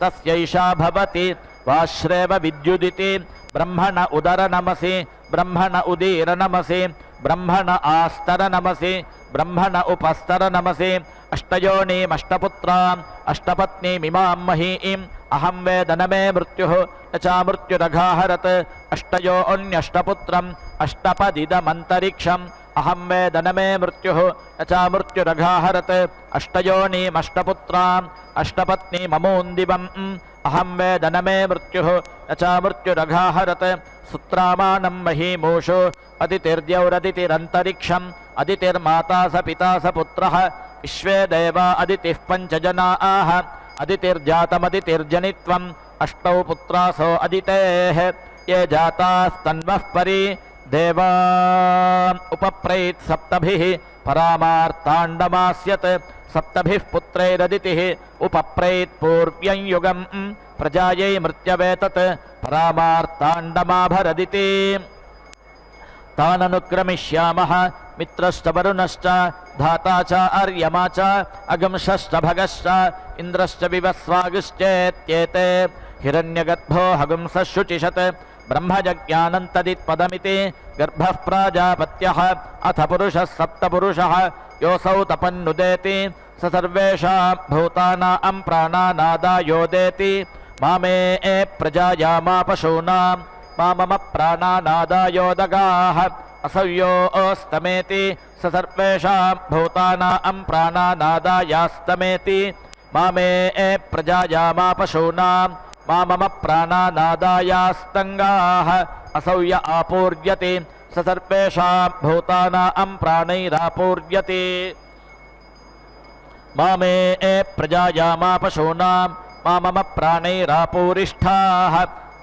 తస్యైషా భవతి వాశ్రేవ విద్యుదితి బ్రహ్మణ ఉదర నమసి బ్రహ్మణ ఉదీర నమసి బ్రహ్మణ ఆస్తర నమసి బ్రహ్మణ ఉపస్తర నమసి అష్టయోనీమష్టపుత్రాం అష్టపత్నీమిమాం మహీం అహం వేదన మే మృత్యుః యచా మృత్యురఘాహరత్ అష్టయోన్యష్టపుత్రం అష్టపదిదమంతరిక్షం అహం వేదన మే మృత్యుః యచా మృత్యురఘాహరత్ అష్టయోనీమష్టపుత్రాం అష్టపత్నీమమూందివం అహం వేదన మే మృత్యుః యచా మృత్యురఘాహరత్ సుత్రామానం మహీమూషు అదితిర్ద్యౌరదితిరంతరిక్షం అదితిర్మాతా స పితా స పుత్రః విశ్వే దేవా అదితిః పంచజనాః అదితిర్జాతమదితిర్జనిత్వం అష్టౌ పుత్రాసో అదితేః ये जातास्तन्वः परि देवान् उपप्रैत् सप्तभिः परामार्ताण्डमास्यत् सप्तभिः पुत्रैरदितिः उपप्रैत् पूर्व्यं युगं प्रजायै मृत्यवे तत् परामार्ताण्डमाभरदिति ताननुक्रमिष्यामः मित्रश्च वरुणश्च धाता च आर्यमा च अगंशश्च भगश्च इन्द्रश्च विवस्वागश्चेत्येते हिरण्यगर्भो हगुंसः शुचिषत् ब्रह्मजज्ञानन्तदित्पदमिति गर्भः प्राजापत्यः अथ पुरुषः सप्तपुरुषः योऽसौ तपन्नुदेति स सर्वेषां भूतानां प्राणानादायोदेति मामे प्रजायामापशूनां मामम प्राणानादायोदगाः असव्योऽस्तमेति स सर्वेषां भूतानां प्राणानादायास्तमेति मामे प्रजायामापशूनां मामम प्राणानादायास्तङ्गाः असौय आपूर्यते स सर्वेषां भूतानां प्राणैरापूर्यते मामे प्रजायामापशूनां मामम प्राणैरापूरिष्ठाः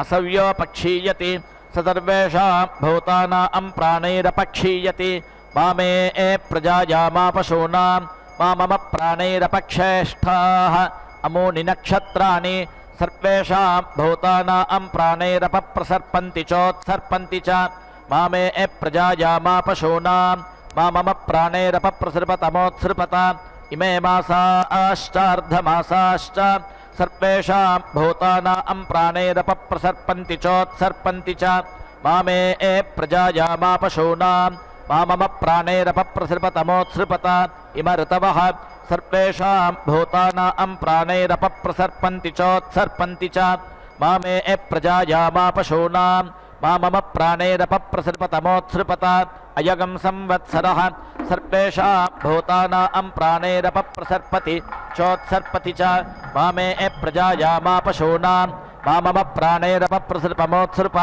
असव्यो पक्षीयते स सर्वेषां भूतानां प्राणैरपक्षीयते मामे प्रजायामापशूनां मामम प्राणैरपक्षेष्ठाः अमूनि नक्षत्राणि सर्वेषां भूतानां प्राणैरपप्रसर्पन्ति चोत्सर्पन्ति च मामे प्रजायामापशूनां मामम प्राणैरपप्रसृपतमोत्सृपत इमे मासाश्चार्धमासाश्च सर्वेषां भूतानां प्राणैरपप्रसर्पन्ति चोत्सर्पन्ति च मामे प्रजायामापशूनां मामम प्राणैरपप्रसृपतमोत्सृपत इम ऋतवः सर्वेषां भूतानां प्राणैरपप्रसर्पन्ति चोत्सर्पन्ति च मामे प्रजायामापशूनां मामम प्राणैरपप्रसृपतमोत्सृपत अयगं संवत्सरः सर्वेषां भूतानां प्राणैरपप्रसर्पति चोत्सर्पति च मामे प्रजायामापशूनां मामम प्राणैरपप्रसृपमोत्सृप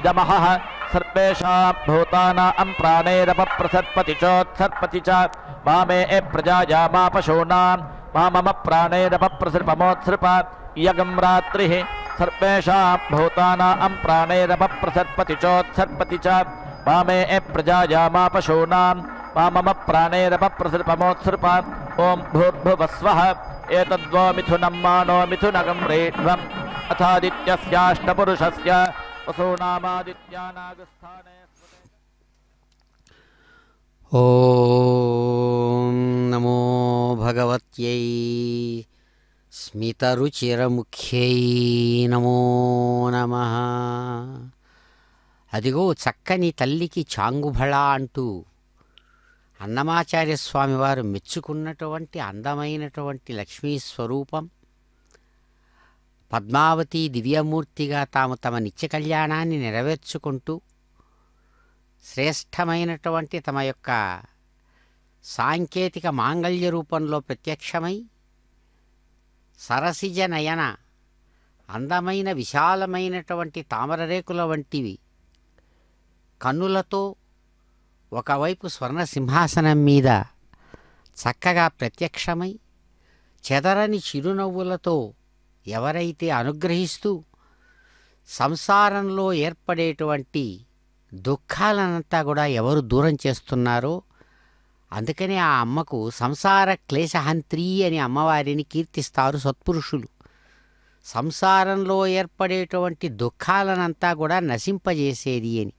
इदमहः सर्वेषां भूतानां प्राणैरपप्रसर्पति चोत्सर्पति च मामे प्रजायामापशूनां मामम प्राणैरपप्रसृपमोत्सृप इयगं रात्रिः सर्वेषां भूतानां प्राणैरपप्रसर्पति चोत्सर्पति च मामे प्रजायामापशूनां मामम प्राणैरपप्रसृपमोत्सृप ॐ भूर्भुवस्वः एतद्वो मिथुनं मानो मिथुनगं रेध्वम् अथादित्यस्याष्टपुरुषस्य वसूनामादित्यानागस्थाने ఓం నమో భగవత్యై స్మితరుచిరముఖ్యై నమో నమః. అదిగో చక్కని తల్లికి చాంగుభళ అంటూ అన్నమాచార్య స్వామివారు మెచ్చుకున్నటువంటి అందమైనటువంటి లక్ష్మీ స్వరూపం పద్మావతి దివ్యమూర్తిగా తాము తమ నిత్య కళ్యాణాన్ని నెరవేర్చుకుంటూ శ్రేష్టమైనటువంటి తమ యొక్క సాంకేతిక మాంగళ్య రూపంలో ప్రత్యక్షమై సరసిజ నయన అందమైన విశాలమైనటువంటి తామరరేకుల వంటివి కన్నులతో ఒకవైపు స్వర్ణ సింహాసనం మీద చక్కగా ప్రత్యక్షమై చెదరని చిరునవ్వులతో ఎవరైతే అనుగ్రహిస్తూ సంసారంలో ఏర్పడేటువంటి దుఃఖాలనంతా కూడా ఎవరు దూరం చేస్తున్నారో అందుకనే ఆ అమ్మకు సంసార క్లేశహంత్రి అని అమ్మవారిని కీర్తిస్తారు సత్పురుషులు. సంసారంలో ఏర్పడేటువంటి దుఃఖాలనంతా కూడా నశింపజేసేది అని.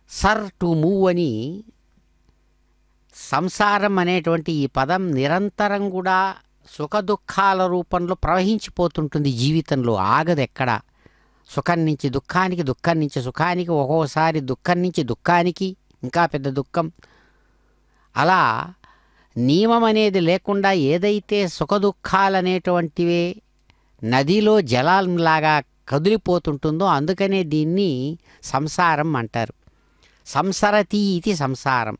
సర్ టు మూవ్ అని సంసారం అనేటువంటి ఈ పదం నిరంతరం కూడా సుఖదుఖాల రూపంలో ప్రవహించిపోతుంటుంది జీవితంలో, ఆగదు ఎక్కడ. సుఖం నుంచి దుఃఖానికి, దుఃఖం నుంచి సుఖానికి, ఒక్కోసారి దుఃఖం నుంచి దుఃఖానికి ఇంకా పెద్ద దుఃఖం. అలా నియమం అనేది లేకుండా ఏదైతే సుఖదుఖాలనేటువంటివే నదిలో జలాల్లాగా కదిలిపోతుంటుందో అందుకనే దీన్ని సంసారం అంటారు. సంసరతి ఇది సంసారం.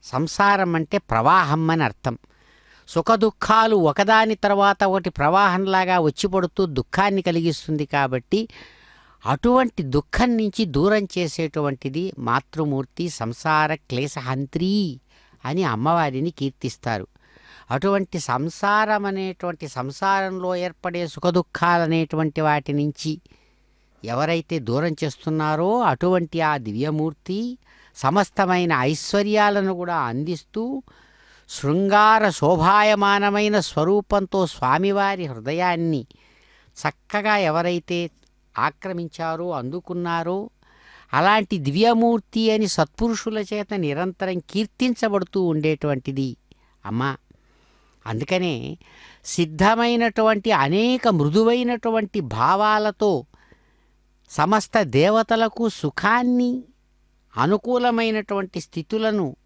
సంసారం అంటే ప్రవాహం అని అర్థం. సుఖదుఖాలు ఒకదాని తర్వాత ఒకటి ప్రవాహంలాగా వచ్చి పడుతూ దుఃఖాన్ని కలిగిస్తుంది కాబట్టి అటువంటి దుఃఖం నుంచి దూరం చేసేటువంటిది మాతృమూర్తి సంసార క్లేశహంత్రి అని అమ్మవారిని కీర్తిస్తారు. అటువంటి సంసారం అనేటువంటి సంసారంలో ఏర్పడే సుఖదుఖాలనేటువంటి వాటి నుంచి ఎవరైతే దూరం చేస్తున్నారో అటువంటి ఆ దివ్యమూర్తి సమస్తమైన ఐశ్వర్యాలను కూడా అందిస్తూ శృంగార శోభాయమానమైన స్వరూపంతో స్వామివారి హృదయాన్ని చక్కగా ఎవరైతే ఆక్రమించారో అందుకున్నారో అలాంటి దివ్యమూర్తి అని సత్పురుషుల చేత నిరంతరం కీర్తించబడుతూ ఉండేటువంటిది అమ్మ. అందుకనే సిద్ధమైనటువంటి అనేక మృదువైనటువంటి భావాలతో సమస్త దేవతలకు సుఖాన్ని అనుకూలమైనటువంటి స్థితులను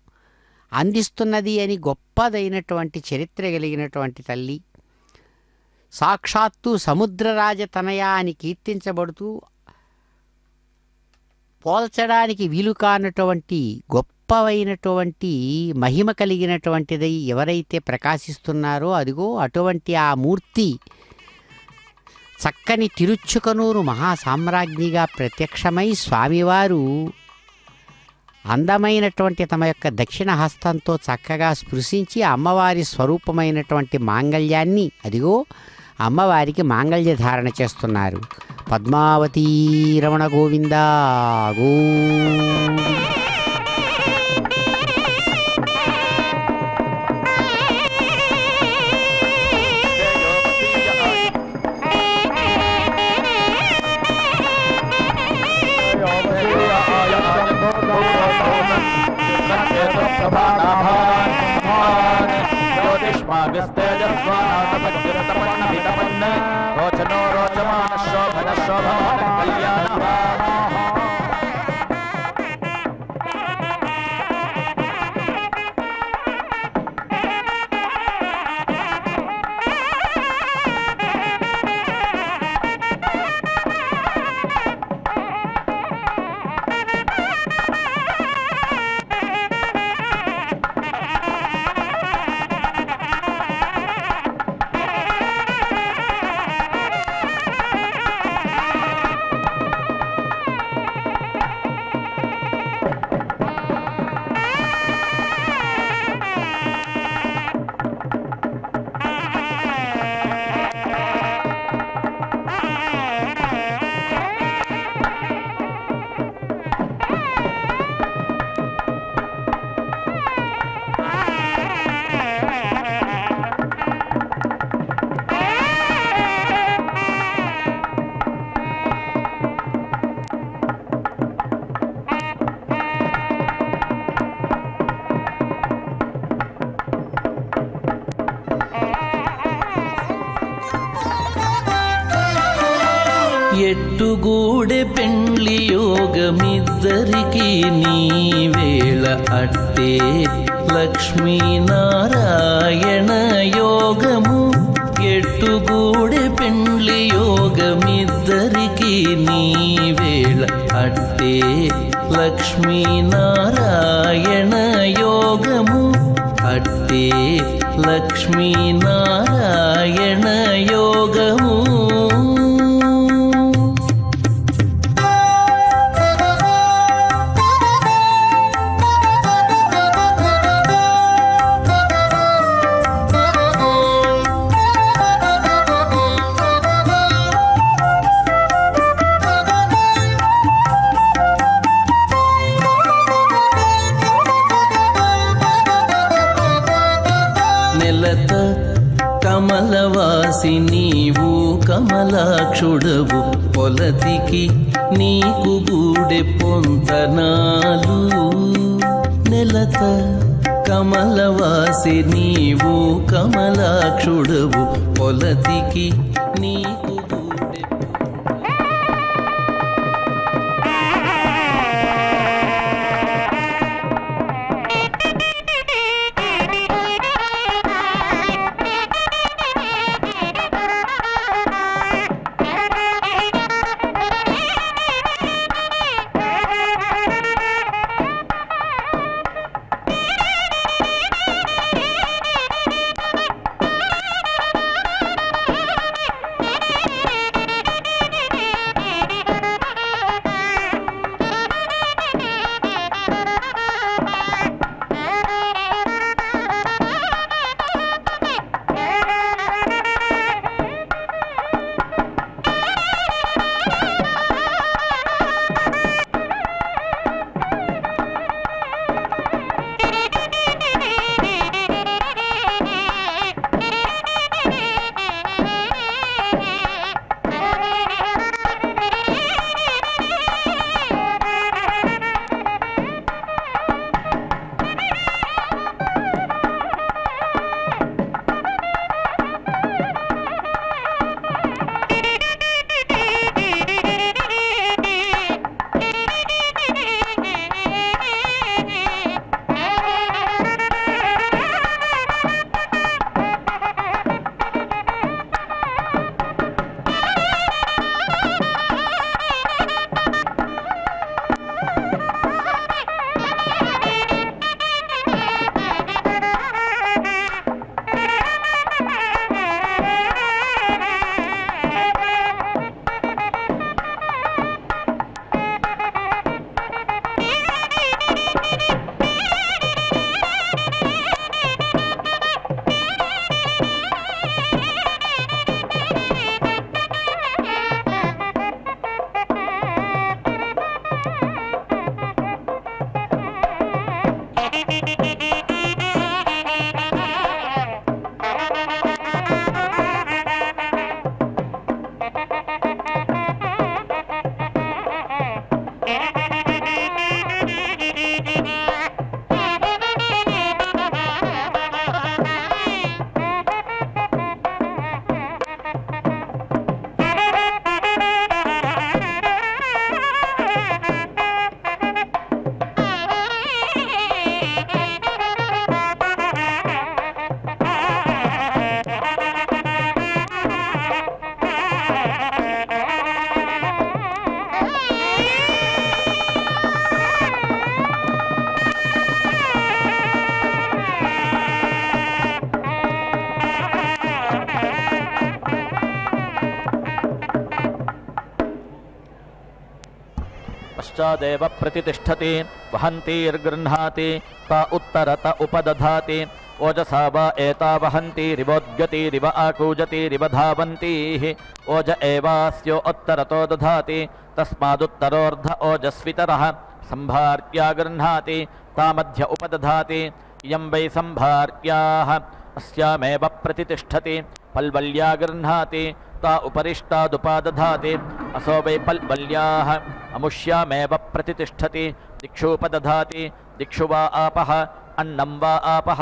అందిస్తున్నది అని గొప్పదైనటువంటి చరిత్ర కలిగినటువంటి తల్లి. సాక్షాత్తు సముద్రరాజతనయ అని కీర్తించబడుతూ పోల్చడానికి వీలు కానటువంటి గొప్పవైనటువంటి మహిమ కలిగినటువంటిది ఎవరైతే ప్రకాశిస్తున్నారో అదిగో అటువంటి ఆ మూర్తి చక్కని తిరుచుకనూరు మహాసామ్రాజ్ఞిగా ప్రత్యక్షమై స్వామివారు అందమైనటువంటి తమ యొక్క దక్షిణ హస్తంతో చక్కగా స్పృశించి అమ్మవారి స్వరూపమైనటువంటి మాంగళ్యాన్ని అదిగో అమ్మవారికి మాంగళ్య ధారణ చేస్తున్నారు. పద్మావతీ రమణ గోవింద గో. ఎట్టుగూడె పెండ్లి యోగమిద్దరికి నీవేళ అట్టే లక్ష్మీనారాయణ యోగము ఎట్టుగూడె పెండ్లి యోగమిద్దరికి నీ వేళ అట్టే లక్ష్మీనారాయణ యోగము అట్టే లక్ష్మీనారాయణ యోగము కమలవాసి నీవు కమలాక్షుడవు పొలతికి నీకు గూడె పొంతనాలు నెలత కమలవాసి నీవు కమలాక్షుడవు పొలతికి నీకు గూడె పశ్చాదేవ ప్రతిష్టతి వహంతీర్గృహ్ణాతి తా ఉత్తరత ఉపదధాతి ఓజసా వా ఏతా వహంతీరివోద్గతిరివ ఆకూజతిరివ ధావంతీః ఓజ ఏవాస్యో ఉత్తరతో దధాతి తస్మాదుత్తరోర్ధ ఓజస్వితరః సంభార్యా గృహ్ణాతి తా మధ్య ఉపదధాతి ఇయం వై సంభార్యాః అస్యామేవ ప్రతిష్టతి పల్వల్యా గృహ్ణాతి తా ఉపరిష్టాదుపాదధాతి असो वै पल्वल्याः अमुष्यामेव प्रतिष्ठति दिक्षुपदधाति दिक्षु वा आपः अन्नं वा आपः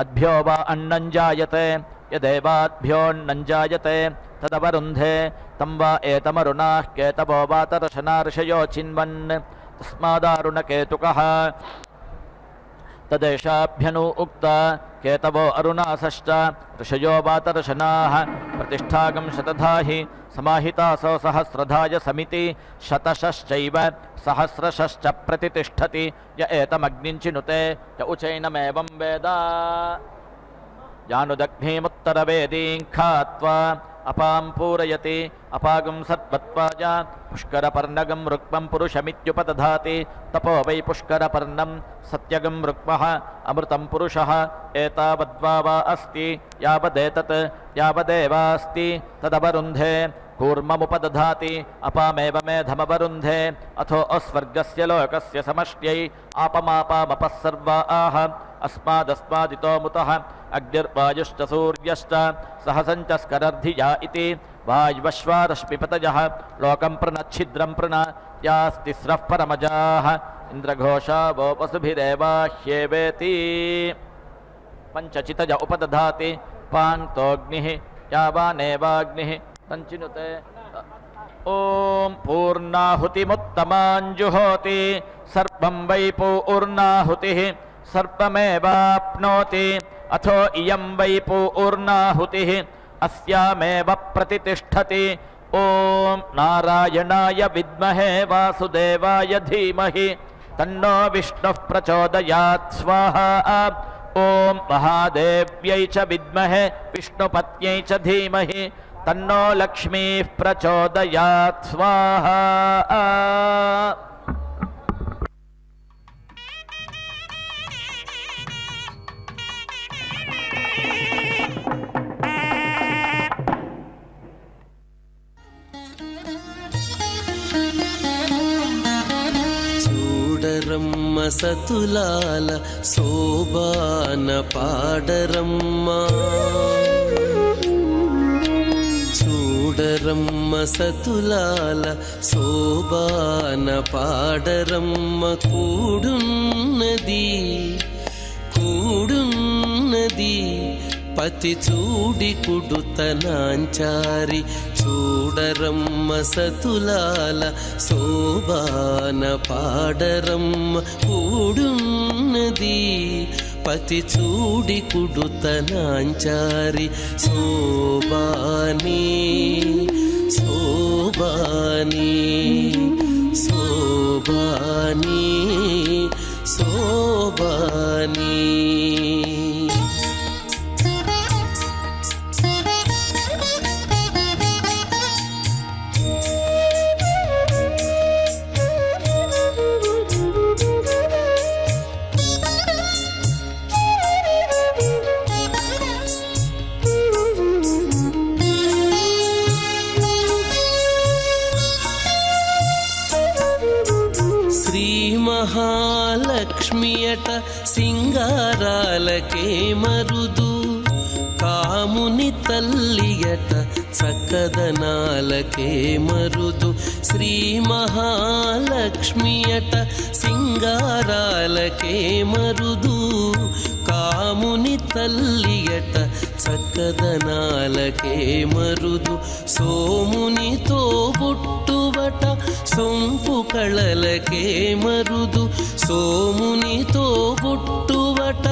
अद्भ्यो वा अन्नं जायते यदेवाद्भ्योऽन्नं जायते तदवरुन्धे तं वा एतमरुणाः केतवो वातरशनार्षयो चिन्वन् तस्मादारुणकेतुकः तदेशाभ्यनु उक्ता केतवो अरुणासश्च ऋषयो वातर्षणाः प्रतिष्ठागं शतधाहि समाहितासो सहस्रधाय समिति शतशश्चैव सहस्रशश्च प्रतितिष्ठति य एतमग्निञ्चिनुते य उचैनमेवं वेद यानुदग्निमुत्तरवेदीं खात्वा अपां पूरयति अपागं सत्वत्वाय पुष्करपर्णगं रुक्मं पुरुषमित्युपदधाति तपो वै पुष्करपर्णं सत्यगं रुक्मः अमृतं पुरुषः एतावद्वा वा अस्ति यावदेतत् यावदेवास्ति तदवरुन्धे कूर्ममुपदधाति अपामेव मेधमवरुन्धे अथो अस्वर्गस्य लोकस्य समष्ट्यै आपमापामपः सर्वा आह अस्मादस्मादितो मुतः अग्निर्वायुश्च सूर्यश्च सहसञ्च स्करर्धिया इति वायुवश्वारश्मिपतयः लोकं प्रणच्छिद्रं प्रण यास्तिस्रः परमजाः इन्द्रघोषा वो वसुभिरेवाह्येवेति पञ्चचितय उपदधाति पाङ्क्तोऽग्निः यावानेवाग्निः तञ्चिनुते ॐ पूर्णाहुतिमुत्तमाञ्जुहोति सर्वं वै पूर्णाहुतिः सर्वमेवाप्नोति अथो इयं वै पूर्णाहुतिः अस्यामेव प्रतितिष्ठति ॐ नारायणाय विद्महे वासुदेवाय धीमहि तन्नो विष्णुः प्रचोदयात् स्वाहा ॐ महादेव्यै च विद्महे विष्णुपत्न्यै च धीमहि तन्नो लक्ष्मीः प्रचोदयात् स्वाहा చూడరమ్మ సతులాల శోభాన పాడరమ్మ చూడరమ్మ సతులాల శోభాన పాడరమ్మ కూడున్నది కూడున్నది పతి చూడి కుడుతనాంచారి చూడరమ్మ సతులాల శోభాన పాడరమ్మ కూడున్నది పతి చూడి కుడుతనాంచారి శోభాని శోభాని శోభాని శోభాని మహాలక్ష్మియట సింగారాలకే మరుదు కాముని తల్లియట చక్కదనాలకే మరుదు శ్రీ మహాలక్ష్మియట సింగారాలకే మరుదు కాముని తల్లియట చక్కదనాలకే మరుదు సోమునితో బుట్టువట సొంపు కళలకే మరుదు సోమునితో బుట్టువట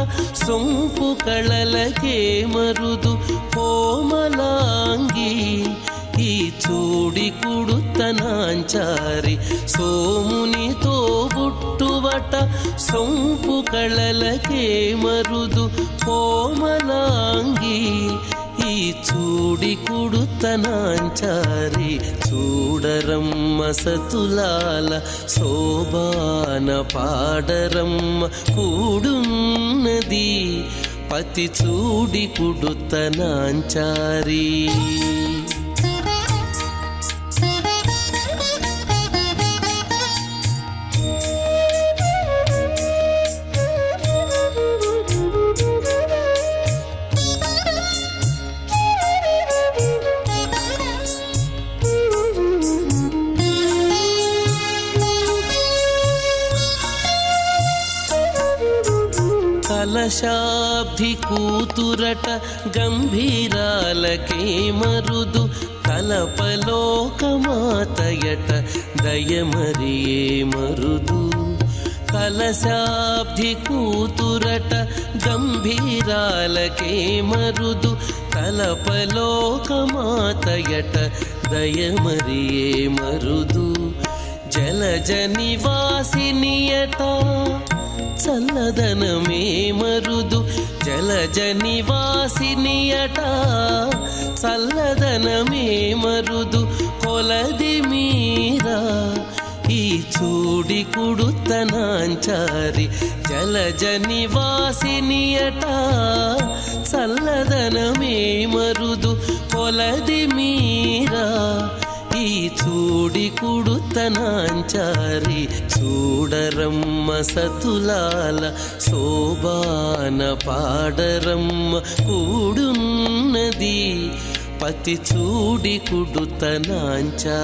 సొంపు కళలకే మరుదు కోమలాంగి ఈ చూడి కుడుతనాంచారి సోమునితో బుట్టువట సొంపు కళలకే మరుదు కోమలాంగి ఈ చూడి కుడుతనాంచారి చూడరమ్మ సతులాల శోభాన పాడరమ్మ కూడున్నది పతి చూడి కుడుతనాంచారి కలశాబ్ది కూతురట గంభీరాలకే మరుదు కలపలోకమాతయట దయమరియే మరుదు కలశాబ్ది కూతురట గంభీరాలకే మరుదు తలపలోకమాతయట దయమరియే మరుదు జలజ నివాసినియట చల్లదనమే మరుదు జలజ నివాసినియట చల్లదనమే మరుదు కొలది మీరా ఈ చూడి కుడుతనాంచారి జలజ నివాసినియట చల్లదనమే మరుదు కొలది మీరా ఈ చూడి కుడుతనాంచారి చూడరమ్మ సతులాల శోభాన పాడరమ్మ కూడున్నది పతి చూడి కుడుతనాంచారి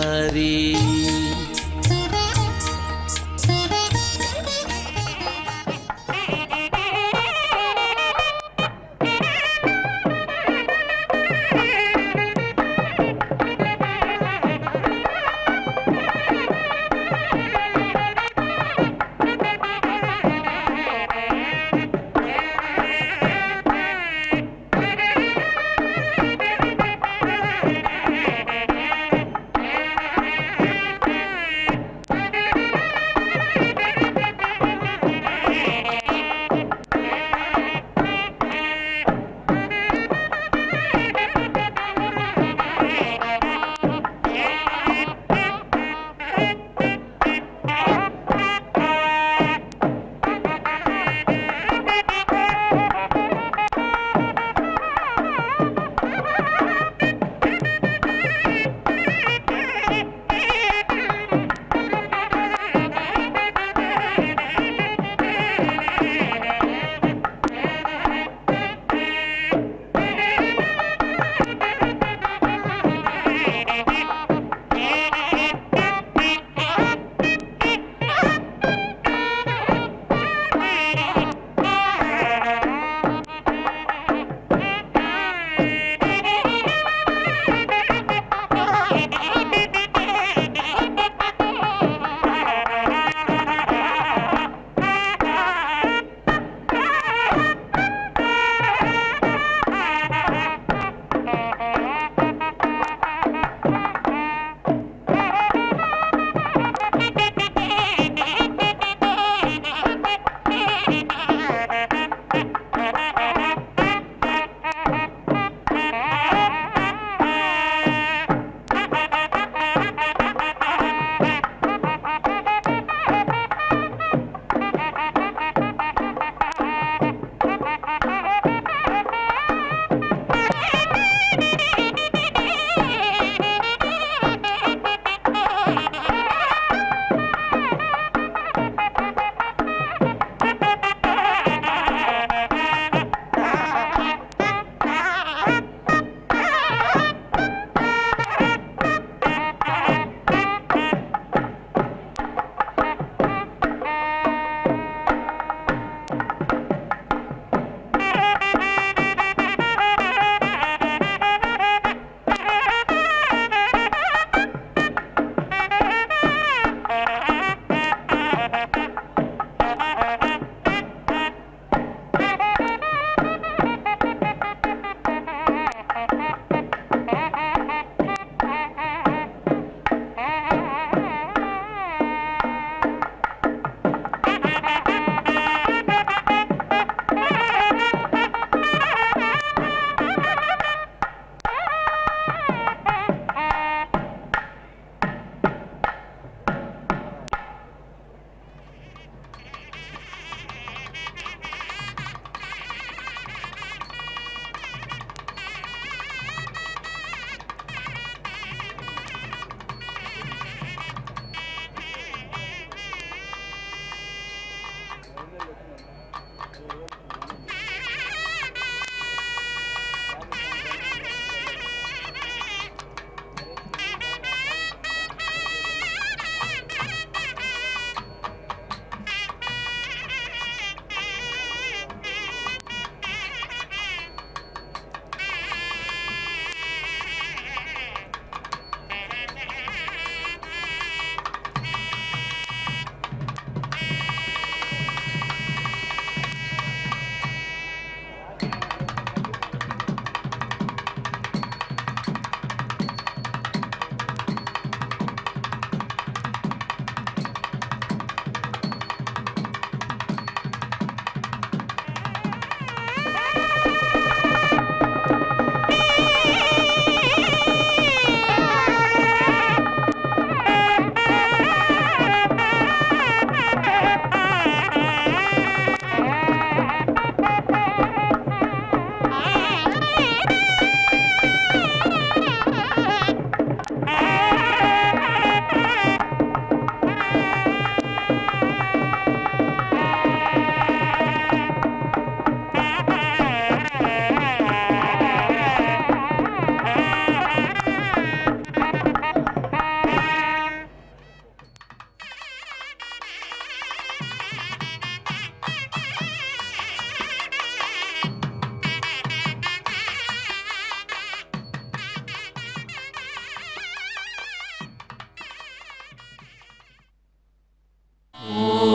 ఓం